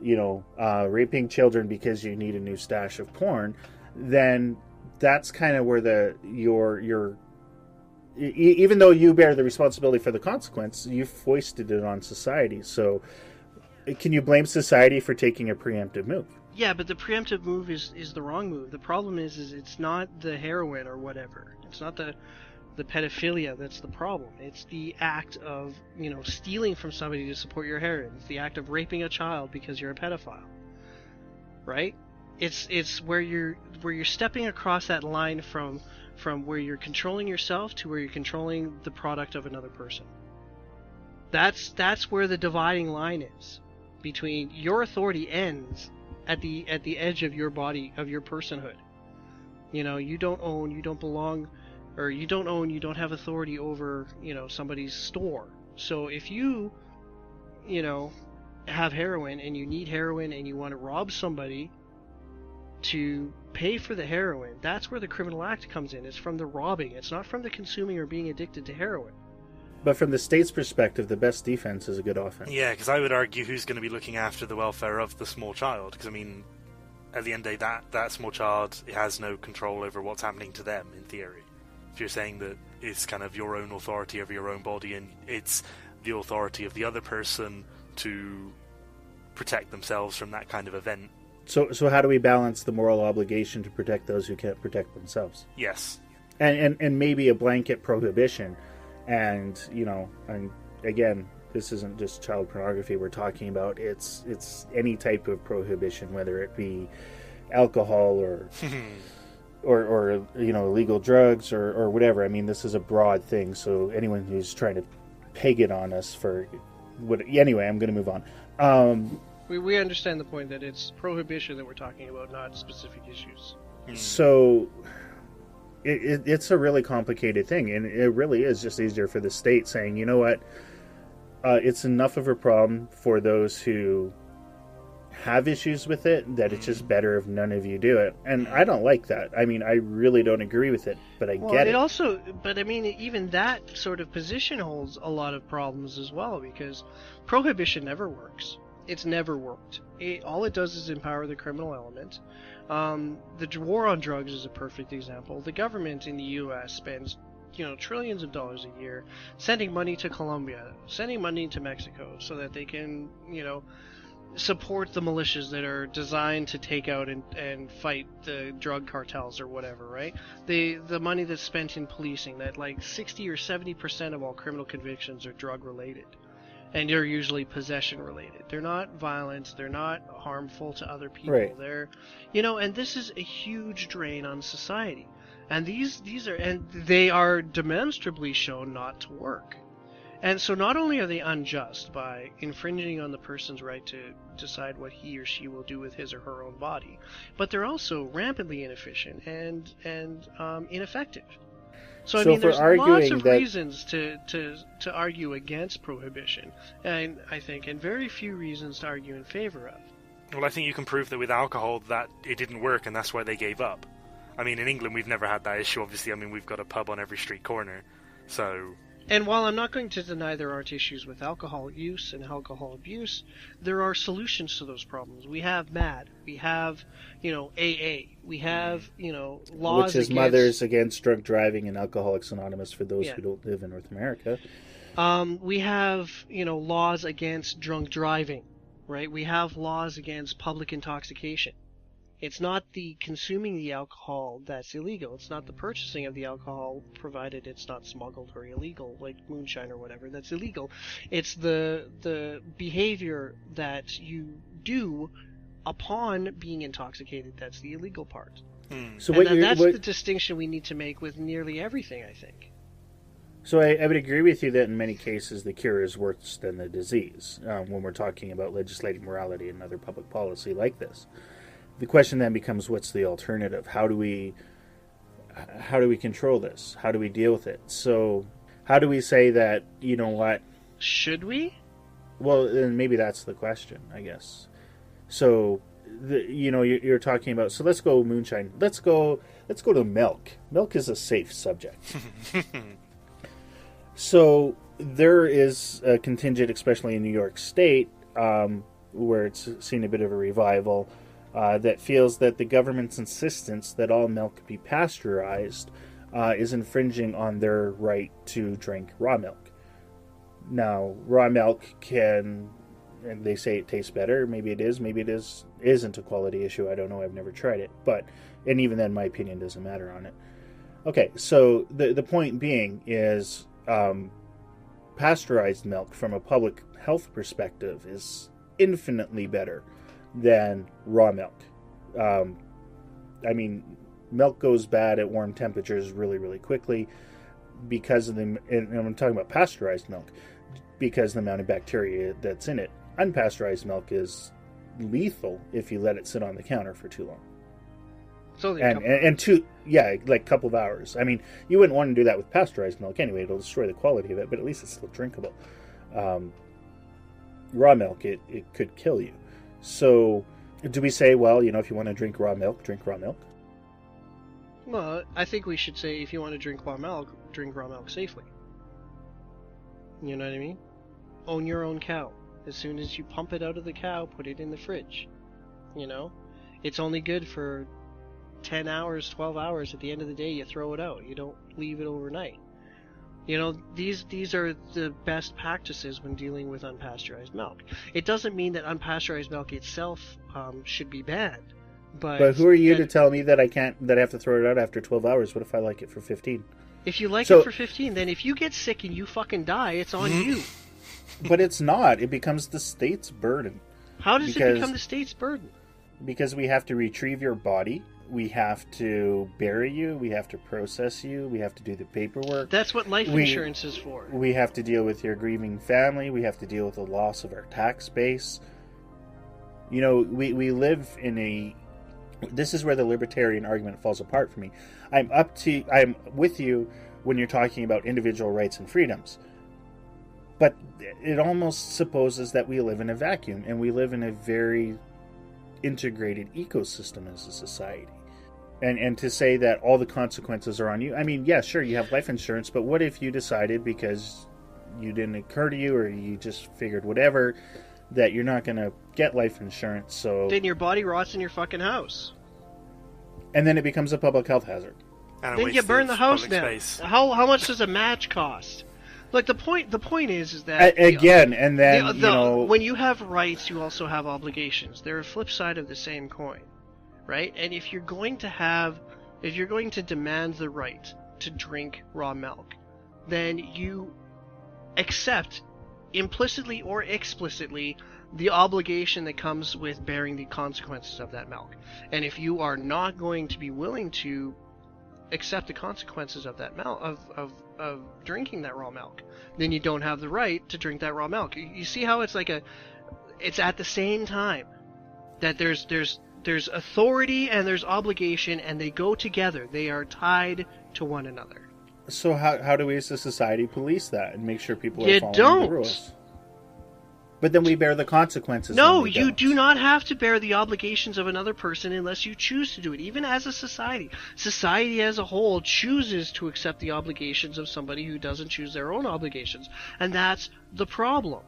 raping children because you need a new stash of porn, then that's kind of where your even though you bear the responsibility for the consequence, you've foisted it on society. So can you blame society for taking a preemptive move? Yeah, but the preemptive move is the wrong move. The problem is it's not the heroin or whatever. It's not the pedophilia that's the problem. It's the act of, stealing from somebody to support your heroin. It's the act of raping a child because you're a pedophile. Right? It's where you're stepping across that line from where you're controlling yourself to where you're controlling the product of another person. That's where the dividing line is. Between your authority ends at the edge of your body, of your personhood. You don't own, you don't belong, or you don't own, you don't have authority over, somebody's store. So if you, have heroin and you need heroin and you want to rob somebody to pay for the heroin, that's where the criminal act comes in. It's from the robbing. It's not from the consuming or being addicted to heroin. But from the state's perspective, the best defense is a good offense. Yeah, because I would argue who's going to be looking after the welfare of the small child? Because, at the end of the day, that small child has no control over what's happening to them, in theory. If you're saying that it's kind of your own authority over your own body, and it's the authority of the other person to protect themselves from that kind of event. So how do we balance the moral obligation to protect those who can't protect themselves? Yes. And maybe a blanket prohibition. And again, this isn't just child pornography we're talking about. It's any type of prohibition, whether it be alcohol or illegal drugs or whatever. This is a broad thing. So anyone who's trying to peg it on us for what? Anyway, I'm going to move on. We understand the point that it's prohibition that we're talking about, not specific issues. So it's a really complicated thing, and it really is just easier for the state saying, you know what, it's enough of a problem for those who have issues with it that it's just better if none of you do it. And I don't like that. I really don't agree with it, but I get it. But even that sort of position holds a lot of problems as well, because prohibition never works. It's never worked. All it does is empower the criminal element. The war on drugs is a perfect example. The government in the U.S. spends, trillions of dollars a year sending money to Colombia, sending money to Mexico, so that they can, support the militias that are designed to take out and fight the drug cartels or whatever, right? The money that's spent in policing, that 60 or 70% of all criminal convictions are drug related. And they're usually possession related. They're not violent. They're not harmful to other people. Right. They're, and this is a huge drain on society. And they are demonstrably shown not to work. And so not only are they unjust by infringing on the person's right to decide what he or she will do with his or her own body, but they're also rampantly inefficient and ineffective. So I So mean, if we're there's lots arguing of that- reasons to argue against prohibition, and I think, and very few reasons to argue in favor of. Well, I think you can prove that with alcohol that it didn't work, and that's why they gave up. I mean, in England we've never had that issue, obviously. I mean, we've got a pub on every street corner, so... And while I'm not going to deny there aren't issues with alcohol use and alcohol abuse, there are solutions to those problems. We have MAD, we have, AA, we have, laws Which is against... Mothers Against Drunk Driving and Alcoholics Anonymous for those Yeah. who don't live in North America. We have, laws against drunk driving, right? We have laws against public intoxication. It's not the consuming the alcohol that's illegal. It's not the purchasing of the alcohol, provided it's not smuggled or illegal, like moonshine or whatever, that's illegal. It's the behavior that you do upon being intoxicated that's the illegal part. So And that's the distinction we need to make with nearly everything, I think. So I would agree with you that in many cases the cure is worse than the disease when we're talking about legislating morality and other public policy like this. The question then becomes, what's the alternative? How do we control this? How do we deal with it? So how do we say that, you know what? Should we? Well, then maybe that's the question, I guess. So, you're talking about, so let's go moonshine. Let's go to milk. Milk is a safe subject. So there is a contingent, especially in New York State, where it's seen a bit of a revival, that feels that the government's insistence that all milk be pasteurized is infringing on their right to drink raw milk. Now, raw milk and they say it tastes better. Maybe it is. Maybe it isn't a quality issue. I don't know. I've never tried it. And even then, my opinion doesn't matter on it. Okay, so the point being is pasteurized milk from a public health perspective is infinitely better than raw milk. I mean, milk goes bad at warm temperatures really, really quickly because of and I'm talking about pasteurized milk, because of the amount of bacteria that's in it. Unpasteurized milk is lethal if you let it sit on the counter for too long. It's only like a couple of hours. I mean, you wouldn't want to do that with pasteurized milk anyway. It'll destroy the quality of it, but at least it's still drinkable. Raw milk, it could kill you. So, do we say, well, if you want to drink raw milk, drink raw milk? Well, I think we should say if you want to drink raw milk safely. You know what I mean? Own your own cow. As soon as you pump it out of the cow, put it in the fridge. It's only good for 10 hours, 12 hours. At the end of the day, you throw it out. You don't leave it overnight. These are the best practices when dealing with unpasteurized milk. It doesn't mean that unpasteurized milk itself should be banned. But who are you to tell me that I have to throw it out after 12 hours? What if I like it for 15? If you like it for 15, then if you get sick and you fucking die, it's on you. But it's not. It becomes the state's burden. How does it become the state's burden? Because we have to retrieve your body. We have to bury you. We have to process you. We have to do the paperwork. That's what life insurance is for. We have to deal with your grieving family. We have to deal with the loss of our tax base. We live in a... This is where the libertarian argument falls apart for me. I'm with you when you're talking about individual rights and freedoms. But it almost supposes that we live in a vacuum, and we live in a very integrated ecosystem as a society. And to say that all the consequences are on you, I mean, yeah, sure, you have life insurance, but what if you decided, because you didn't occur to you, or you just figured whatever, that you're not going to get life insurance, so... Then your body rots in your fucking house. And then it becomes a public health hazard. Then you burn the house down. How much does a match cost? Like, the point is that... When you have rights, you also have obligations. They're a flip side of the same coin, right? And if you're going to demand the right to drink raw milk, then you accept, implicitly or explicitly, the obligation that comes with bearing the consequences of that milk. And if you are not going to be willing to accept the consequences of that milk, of drinking that raw milk, then you don't have the right to drink that raw milk. You see how it's like it's at the same time that there's authority and there's obligation, and they go together. They are tied to one another. So how do we as a society police that and make sure people are following the rules? But then we bear the consequences. No, you do not have to bear the obligations of another person unless you choose to do it. Even as a society. Society as a whole chooses to accept the obligations of somebody who doesn't choose their own obligations. And that's the problem.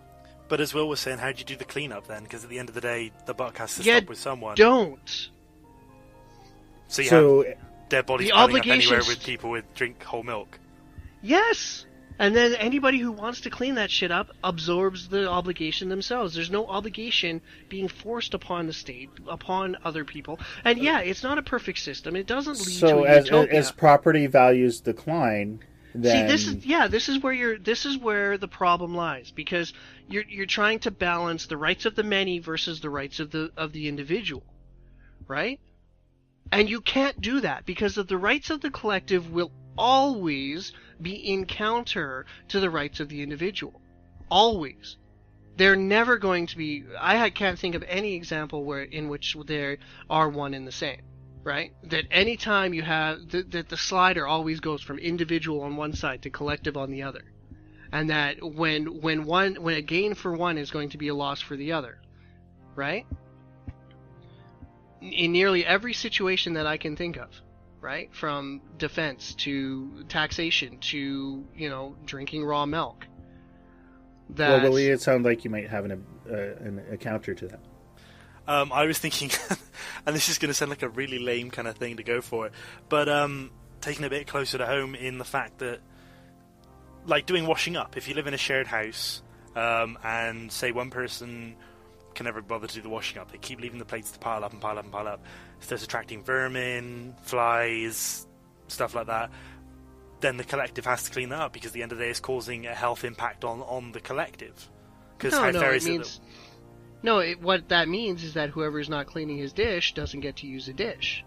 But as Will was saying, how do you do the cleanup then? Because at the end of the day, the buck has to stop with someone. Don't. So you have dead bodies piling up anywhere with people with drink whole milk. Yes! And then anybody who wants to clean that shit up absorbs the obligation themselves. There's no obligation being forced upon the state, upon other people. And yeah, it's not a perfect system. It doesn't lead to a utopia. So as property values decline, then... See, this is where the problem lies, because you're trying to balance the rights of the many versus the rights of the individual, right? And you can't do that because the rights of the collective will always be in counter to the rights of the individual. Always. They're never going to be... I can't think of any example in which they are one and the same, right? That any time you have... that the slider always goes from individual on one side to collective on the other. And that when a gain for one is going to be a loss for the other, right? In nearly every situation that I can think of, right? From defense to taxation to, drinking raw milk. Well, Willie, it sounds like you might have a counter to that. I was thinking, and this is going to sound like a really lame kind of thing to go for, but taking a bit closer to home in the fact that, like doing washing up, if you live in a shared house, and say one person can never bother to do the washing up, they keep leaving the plates to pile up and pile up and pile up, it starts attracting vermin, flies, stuff like that, then the collective has to clean that up, because at the end of the day it's causing a health impact on the collective. Because what that means is that whoever's not cleaning his dish doesn't get to use a dish.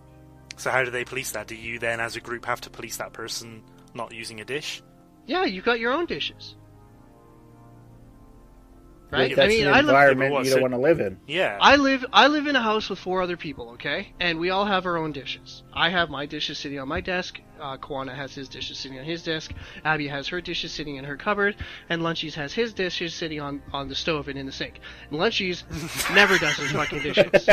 So how do they police that? Do you then as a group have to police that person not using a dish? Yeah, you've got your own dishes. Right? That's the environment you don't want to live in. Yeah. I live in a house with 4 other people, okay? And we all have our own dishes. I have my dishes sitting on my desk. Kwana has his dishes sitting on his desk. Abby has her dishes sitting in her cupboard. And Lunchies has his dishes sitting on the stove and in the sink. And Lunchies never does his fucking dishes.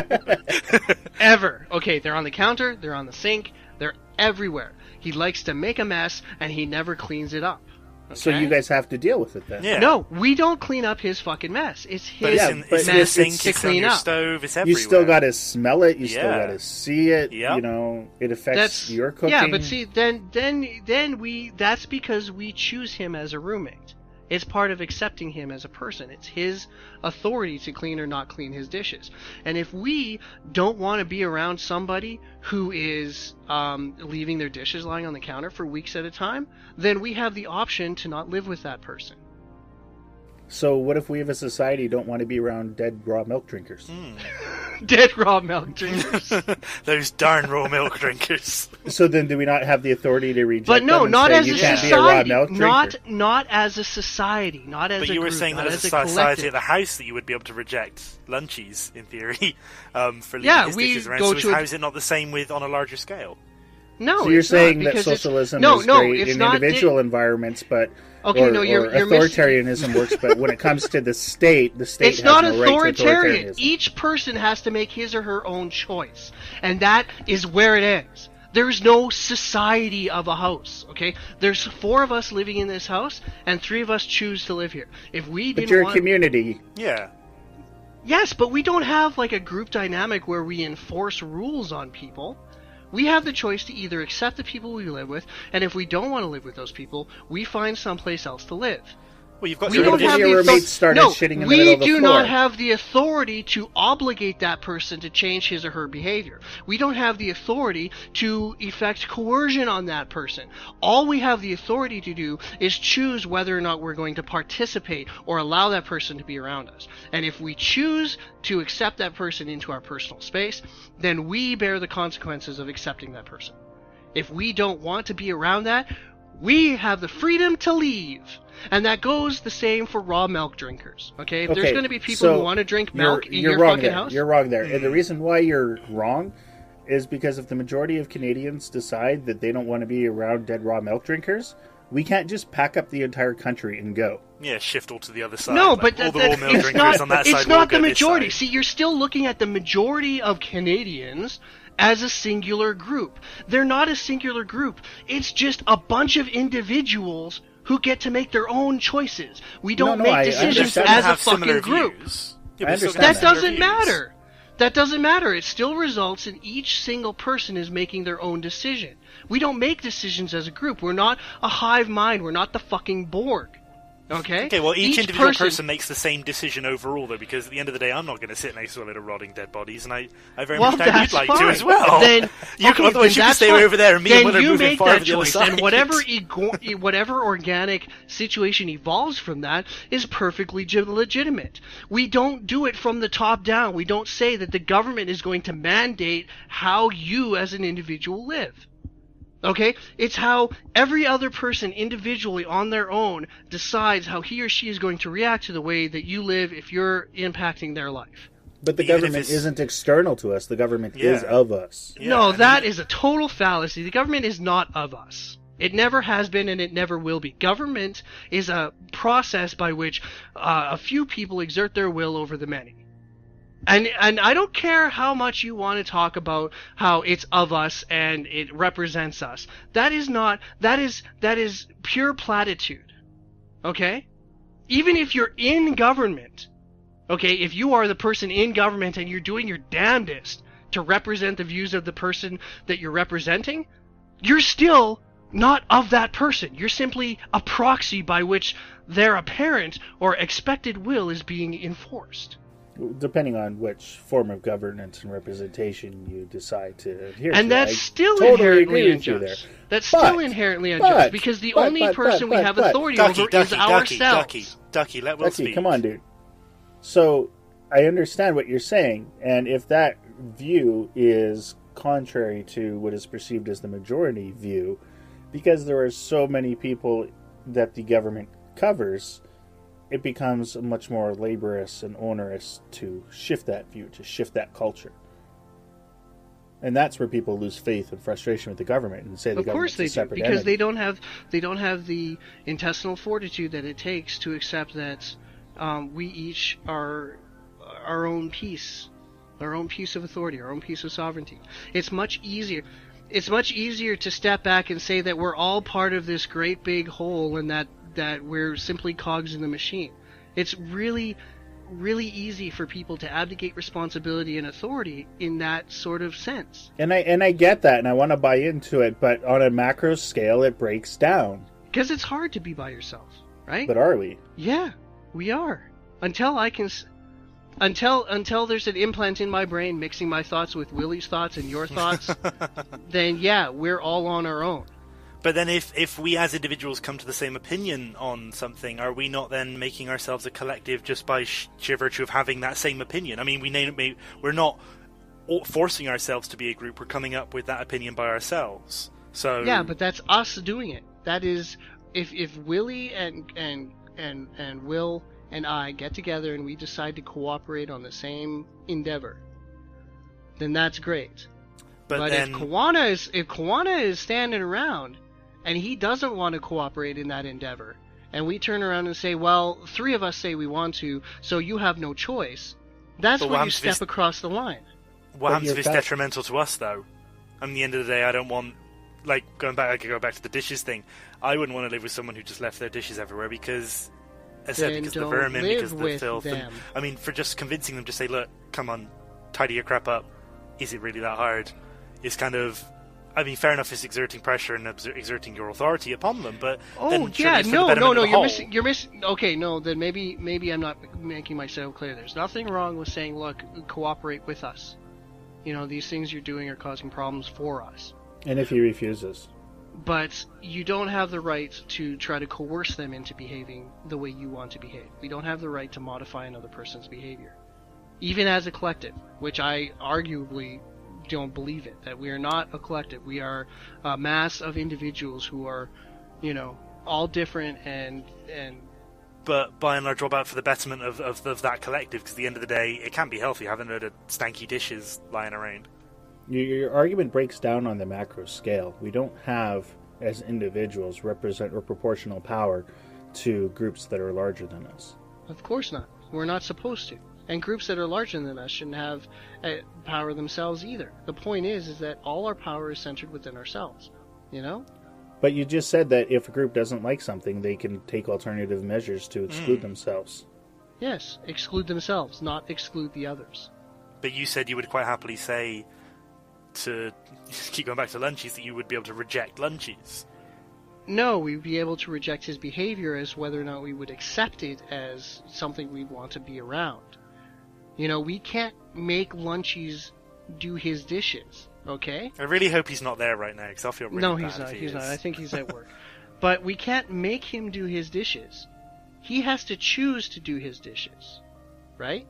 Ever. Okay, they're on the counter, they're on the sink, they're everywhere. He likes to make a mess, and he never cleans it up. Okay? So you guys have to deal with it then. Yeah. No, we don't clean up his fucking mess. It's his it's in the sink, to it's clean on your up. stove, it's everywhere. You still got to smell it. You still Yeah. got to see it. Yep. It affects your cooking. Yeah, but see, then that's because we choose him as a roommate. It's part of accepting him as a person. It's his authority to clean or not clean his dishes. And if we don't want to be around somebody who is leaving their dishes lying on the counter for weeks at a time, then we have the option to not live with that person. So what if we as a society don't want to be around dead raw milk drinkers? Dead raw milk drinkers. Those darn raw milk drinkers. So then do we not have the authority to reject But no, them and not say, as you a can't society. be a raw milk drinker? Not as a society. Not as a group. But you were saying that as a society at the house that you would be able to reject Lunchies, in theory, for leaving his dishes around. So how is it not the same on a larger scale? No, so you're saying that socialism is great in individual environments, but authoritarianism works. But when it comes to the state it's has not no authoritarian. Right to Each person has to make his or her own choice, and that is where it ends. There's no society of a house, okay? There's 4 of us living in this house, and 3 of us choose to live here. If we didn't but you're a community. Yeah. Yes, but we don't have like a group dynamic where we enforce rules on people. We have the choice to either accept the people we live with, and if we don't want to live with those people, we find someplace else to live. Well, you've got we don't have your roommates started shitting in the middle of the floor. We do not have the authority to obligate that person to change his or her behavior. We don't have the authority to effect coercion on that person. All we have the authority to do is choose whether or not we're going to participate or allow that person to be around us. And if we choose to accept that person into our personal space, then we bear the consequences of accepting that person. If we don't want to be around that, we have the freedom to leave. And that goes the same for raw milk drinkers. Okay? If there's going to be people who want to drink milk in your fucking house... You're wrong there. And the reason why you're wrong is because if the majority of Canadians decide that they don't want to be around dead raw milk drinkers, we can't just pack up the entire country and go. Yeah, shift all to the other side. No, but all the raw milk drinkers on that side it's not will the go majority. this side. See, you're still looking at the majority of Canadians as a singular group. They're not a singular group. It's just a bunch of individuals who get to make their own choices. We don't make decisions as a fucking group. Yeah, that doesn't matter. That doesn't matter. It still results in each single person is making their own decision. We don't make decisions as a group. We're not a hive mind. We're not the fucking Borg. Okay? Okay, well, each individual person makes the same decision overall, though, because at the end of the day, I'm not going to sit next to a load of rotting dead bodies, and I very much doubt you'd like to as well. Then, otherwise, you can stay over there, and me and Will are moving far to the other side. And whatever organic situation evolves from that is perfectly legitimate. We don't do it from the top down. We don't say that the government is going to mandate how you as an individual live. Okay? It's how every other person individually on their own decides how he or she is going to react to the way that you live if you're impacting their life. But the government isn't external to us. The government is of us. Yeah, no, that is a total fallacy. The government is not of us. It never has been and it never will be. Government is a process by which a few people exert their will over the many. And I don't care how much you want to talk about how it's of us and it represents us. That is pure platitude. Okay? Even if you're in government, okay, if you are the person in government and you're doing your damnedest to represent the views of the person that you're representing, you're still not of that person. You're simply a proxy by which their apparent or expected will is being enforced. Depending on which form of governance and representation you decide to adhere to. And that's still inherently unjust. That's still inherently unjust because the only person we have authority over is ourselves. Ducky, let Will speak. Come on, dude. So, I understand what you're saying, and if that view is contrary to what is perceived as the majority view, because there are so many people that the government covers, it becomes much more laborious and onerous to shift that view, to shift that culture. And that's where people lose faith and frustration with the government and say the government's a separate entity. Because they don't have the intestinal fortitude that it takes to accept that we each are our own piece of authority, our own piece of sovereignty. It's much easier to step back and say that we're all part of this great big whole and that we're simply cogs in the machine. It's really, really easy for people to abdicate responsibility and authority in that sort of sense. And I get that, and I want to buy into it, but on a macro scale, it breaks down. Because it's hard to be by yourself, right? But are we? Yeah, we are. Until there's an implant in my brain mixing my thoughts with Willie's thoughts and your thoughts, then yeah, we're all on our own. But then if we as individuals come to the same opinion on something, are we not then making ourselves a collective just by sheer virtue of having that same opinion? I mean, we're not forcing ourselves to be a group. We're coming up with that opinion by ourselves. So yeah, but that's us doing it. That is, if Willie and Will and I get together and we decide to cooperate on the same endeavor, then that's great. But then, if Kawana is standing around and he doesn't want to cooperate in that endeavor, and we turn around and say, well, three of us say we want to, so you have no choice, that's when you step across the line. What happens if it's detrimental to us, though? At the end of the day, I don't want, I could go back to the dishes thing. I wouldn't want to live with someone who just left their dishes everywhere because of the vermin, because of the filth. And, I mean, for just convincing them to say, look, come on, tidy your crap up. Is it really that hard? It's kind of, I mean, fair enough, it's exerting pressure and exerting your authority upon them, but you're missing. Okay, no, then maybe I'm not making myself clear. There's nothing wrong with saying, look, cooperate with us. You know, these things you're doing are causing problems for us. And if he refuses? But you don't have the right to try to coerce them into behaving the way you want to behave. We don't have the right to modify another person's behavior. Even as a collective, which I arguably don't believe it. That we are not a collective. We are a mass of individuals who are, all different and. But by and large, what about for the betterment of that collective? Because at the end of the day, it can be healthy having a load of stanky dishes lying around. Your argument breaks down on the macro scale. We don't have, as individuals, represent or proportional power to groups that are larger than us. Of course not. We're not supposed to. And groups that are larger than us shouldn't have power themselves either. The point is that all our power is centered within ourselves. But you just said that if a group doesn't like something, they can take alternative measures to exclude themselves. Yes, exclude themselves, not exclude the others. But you said you would quite happily say, to keep going back to Lunchies, that you would be able to reject Lunchies. No, we'd be able to reject his behavior as whether or not we would accept it as something we'd want to be around. We can't make Lunchies do his dishes, okay? I really hope he's not there right now, because I'll feel really bad. No, he's not. He's not. I think he's at work. But we can't make him do his dishes. He has to choose to do his dishes, right?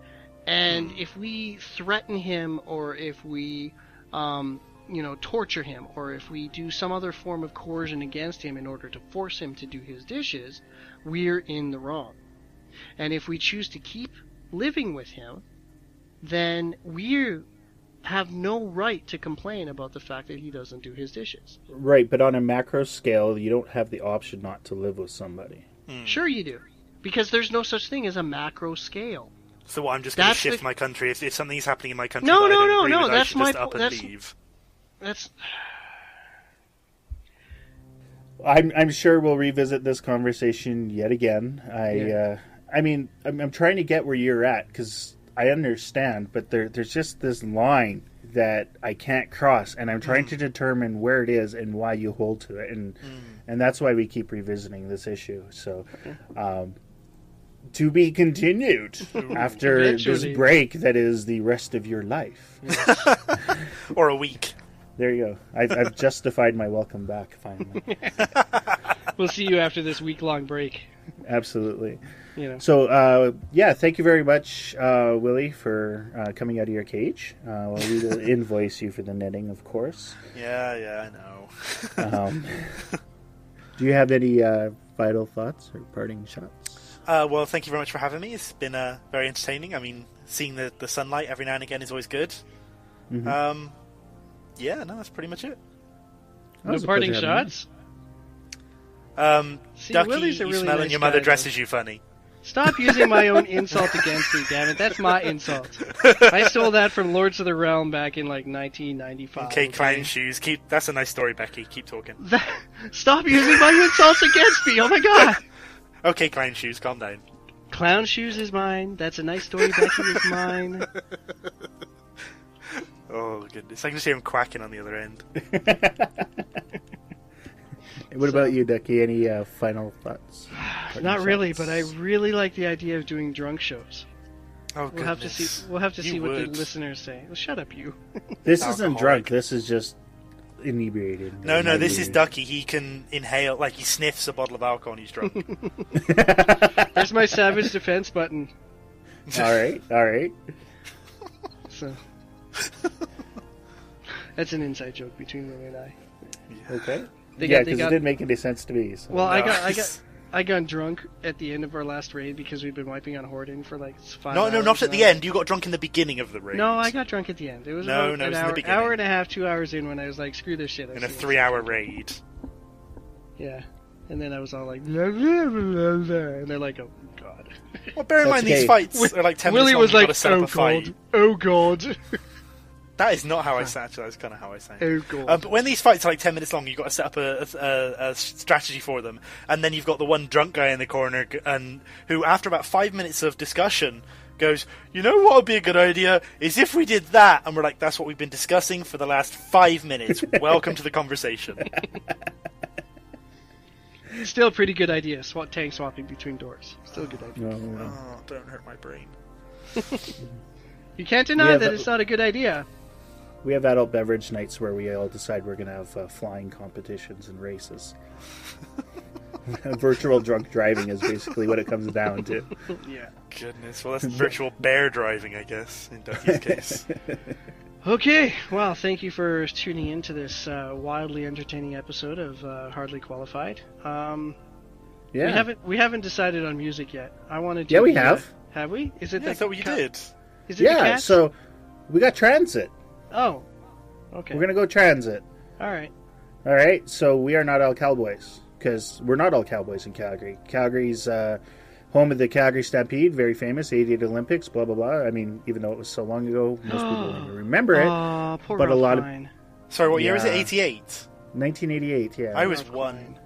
And if we threaten him, or if we, torture him, or if we do some other form of coercion against him in order to force him to do his dishes, we're in the wrong. And if we choose to keep living with him, then we have no right to complain about the fact that he doesn't do his dishes. Right, but on a macro scale, you don't have the option not to live with somebody. Sure you do. Because there's no such thing as a macro scale. So what, I'm just going to shift my country? If something's happening in my country No, that I no, don't no, agree no, with, I that's should my just up po- and that's- leave. That's... I'm sure we'll revisit this conversation yet again. I'm trying to get where you're at, because I understand, but there's just this line that I can't cross, and I'm trying to determine where it is and why you hold to it, and that's why we keep revisiting this issue. So, to be continued after this break that is the rest of your life. Or a week. There you go. I've justified my welcome back, finally. We'll see you after this week-long break. Absolutely. So, thank you very much, Willie, for coming out of your cage. We will invoice you for the knitting, of course. Yeah, I know. Do you have any final thoughts or parting shots? Well, thank you very much for having me. It's been very entertaining. I mean, seeing the sunlight every now and again is always good. Mm-hmm. That's pretty much it. No parting shots? See, Ducky, Willie's a you really smell nice and your mother guy, dresses you funny. Stop using my own insult against me, damn it. That's my insult. I stole that from Lords of the Realm back in, 1995. Okay, clown shoes. That's a nice story, Becky. Keep talking. Stop using my insults against me, oh my god! Okay, clown shoes, calm down. Clown shoes is mine. That's a nice story, Becky is mine. Oh, goodness. I can just hear him quacking on the other end. What about you, Ducky? Any final thoughts? Not really, but I really like the idea of doing drunk shows. Oh, We'll have to see what the listeners say. Well, shut up, you. This isn't drunk. This is just inebriated. No, this is Ducky. He can inhale, he sniffs a bottle of alcohol and he's drunk. There's my savage defense button. All right. So that's an inside joke between Willie and I. Okay. They because it didn't make any sense to me. So. Well, I got drunk at the end of our last raid because we'd been wiping on Horden for 5 hours. No, not at the end. You got drunk in the beginning of the raid. No, I got drunk at the end. It was it was an in the beginning. hour and a half, 2 hours in when I was like, screw this shit. In a 3-hour raid. Yeah. And then I was all like, blah, blah, blah, blah, and they're like, oh, God. Well, bear in mind, these fights are 10 Willie minutes long. was like, oh, God. Oh, God. That is not how I sound. That's kind of how I sound. Oh, God. But when these fights are 10 minutes long, you've got to set up a strategy for them. And then you've got the one drunk guy in the corner who, after about 5 minutes of discussion, goes, you know what would be a good idea is if we did that. And we're like, that's what we've been discussing for the last 5 minutes. Welcome to the conversation. Still a pretty good idea. Tank swapping between doors. Still a good idea. Oh, don't hurt my brain. You can't deny that it's not a good idea. We have adult beverage nights where we all decide we're going to have flying competitions and races. Virtual drunk driving is basically what it comes down to. Yeah. Goodness. Well, that's virtual bear driving, I guess, in Ducky's case. Okay, well, thank you for tuning in to this wildly entertaining episode of Hardly Qualified. Yeah. We haven't decided on music yet. I wanted to. Yeah, we have. Have we? Is it? Yeah, I thought we did. Is it the Yeah, Cats? so we got Transit. Oh, okay. We're going to go Transit. All right. All right, so we are not all cowboys, because we're not all cowboys in Calgary. Calgary's home of the Calgary Stampede, very famous, 88 Olympics, blah, blah, blah. I mean, even though it was so long ago, most people don't even remember it. Oh, poor but a lot of Fine. Sorry, what year is it? Yeah. 88? 1988, yeah. I was Ralph 1. Klein.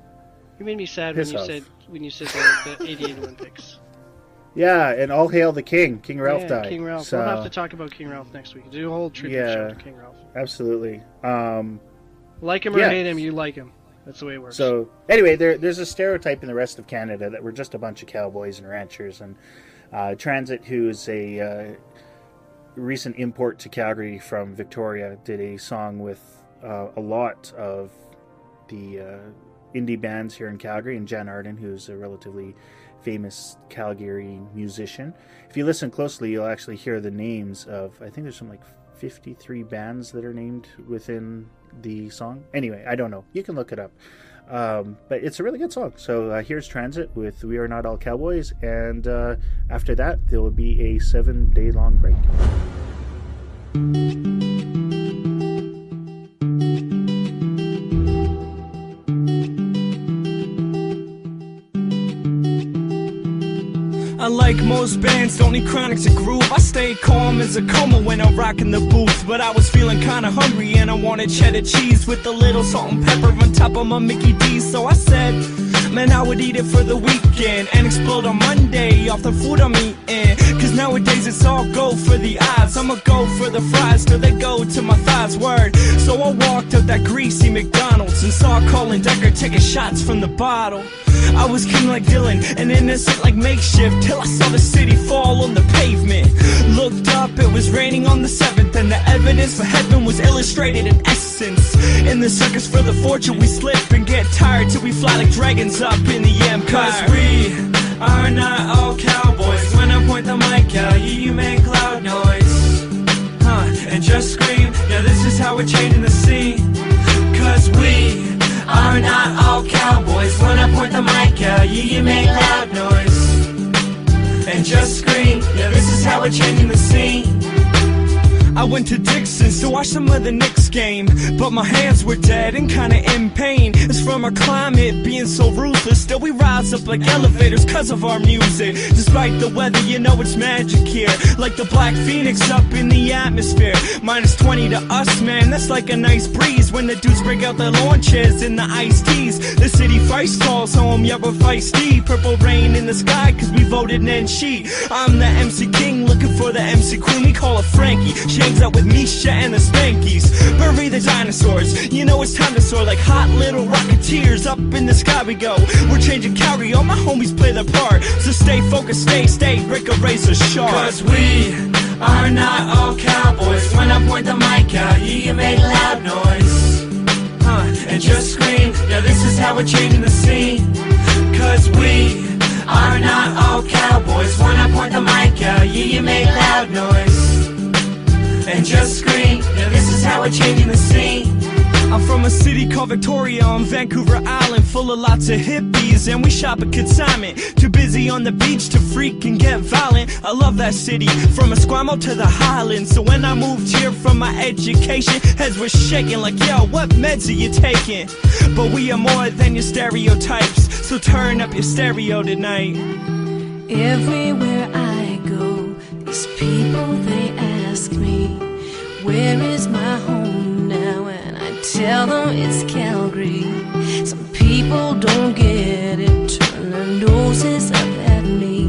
You made me sad Piss when off. you said the 88 Olympics. Yeah, and all hail the king. King Ralph Yeah, died. King Ralph. So, We'll have to talk about King Ralph next week. Do a whole tribute show to King Ralph. absolutely. Like him or Yeah. hate him, you like him. That's the way it works. So anyway, there's a stereotype in the rest of Canada that we're just a bunch of cowboys and ranchers. And Transit, who is a recent import to Calgary from Victoria, did a song with a lot of the indie bands here in Calgary, and Jan Arden, who's a relatively famous Calgary musician. If you listen closely, you'll actually hear the names of, I think there's some like 53 bands that are named within the song. Anyway, I don't know. You can look it up. But it's a really good song. So here's Transit with We Are Not All Cowboys. And after that, there will be a 7-day-long break. Unlike most bands, don't need chronic to groove. I stay calm as a coma when I'm rocking the booth. But I was feeling kinda hungry and I wanted cheddar cheese with a little salt and pepper on top of my Mickey D's. So I said, man, I would eat it for the weekend and explode on Monday off the food I'm eating. Cause nowadays it's all go for the odds. I'ma go for the fries till they go to my thighs, word. So I walked out that greasy McDonald's and saw Colin Decker taking shots from the bottle. I was king like Dylan and innocent like makeshift till I saw the city fall on the pavement. Looked up, it was raining on the 7th and the evidence for heaven was illustrated in essence. In the circus for the fortune we slip and get tired till we fly like dragons up in the empire. Cause we are not all cowboys. When I point the mic out, you make loud noise, and just scream, yeah, this is how we're changing the scene. Cause we are not all cowboys. When I point the mic out, you make loud noise and just scream, yeah, this is how we're changing the scene. I went to Dixon's to watch some of the Knicks game, but my hands were dead and kinda in pain. It's from our climate being so ruthless. Still we rise up like elevators cause of our music. Despite the weather, you know it's magic here, like the Black Phoenix up in the atmosphere. Minus 20 to us, man, that's like a nice breeze when the dudes break out their lawn chairs and the iced teas. The city Feist calls home, yeah, we're feisty. Purple rain in the sky cause we voted Nancy. I'm the MC King looking for the MC Queen, we call her Frankie. She hangs out with Misha and the Spankies. Bury the dinosaurs, you know it's time to soar like hot little rocketeers. Up in the sky we go, we're changing Calgary, all my homies play their part. So stay focused, stay, break a razor sharp. Cause we are not all cowboys. When I point the mic out, you make loud noise, and just scream, yeah, this is how we're changing the scene. Cause we are not all cowboys. When I point the mic out, you make loud noise and just scream, yeah, this is how we're changing the scene. I'm from a city called Victoria on Vancouver Island, full of lots of hippies, and we shop at consignment. Too busy on the beach to freak and get violent. I love that city, from Esquimalt to the Highlands. So when I moved here from my education, heads were shaking like, yo, what meds are you taking? But we are more than your stereotypes, so turn up your stereo tonight. Everywhere I go, these people, they ask me, where is my home now? And I tell them it's Calgary. Some people don't get it, turn their noses up at me.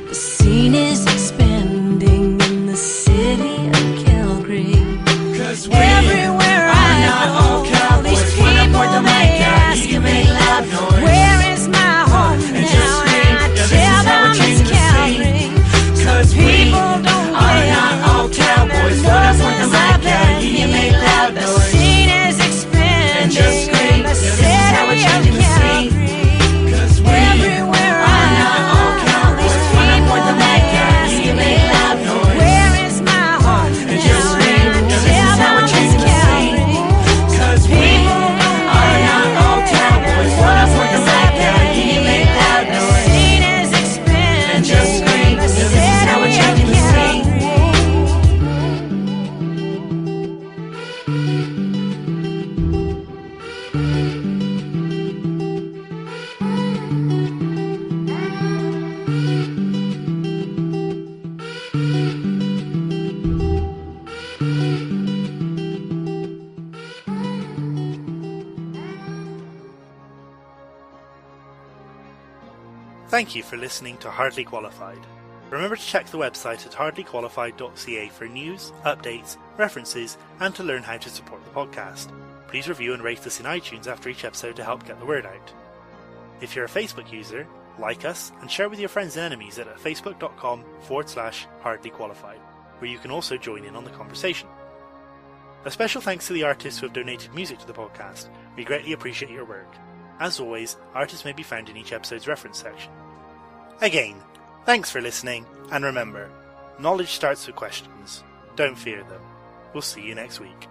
The scene is expanding in the city of Calgary. Cause we Everywhere are I not go, all cowboys. these When I people, point the they mic out, ask you me, make loud noise, where is my home and just now? scream, And I yeah, this tell is how we're them changing it's the scene. Calgary. Cause we People don't are get not it, all turn their cowboys. When I point the noses mic up out, at you me. make loud The noise scene is expanding and just scream, in the yeah, this is how we're city changing of the scene. Calgary. Cause we Everywhere are I not all go, cowboys. these When I point people, the they mic out, ask you me, make loud noise where is my home and just now? scream, And I yeah, this is tell Thank you for listening to Hardly Qualified. Remember to check the website at hardlyqualified.ca for news, updates, references, and to learn how to support the podcast. Please review and rate us in iTunes after each episode to help get the word out. If you're a Facebook user, like us and share with your friends and enemies at facebook.com/hardlyqualified, where you can also join in on the conversation. A special thanks to the artists who have donated music to the podcast. We greatly appreciate your work. As always, artists may be found in each episode's reference section. Again, thanks for listening, and remember, knowledge starts with questions. Don't fear them. We'll see you next week.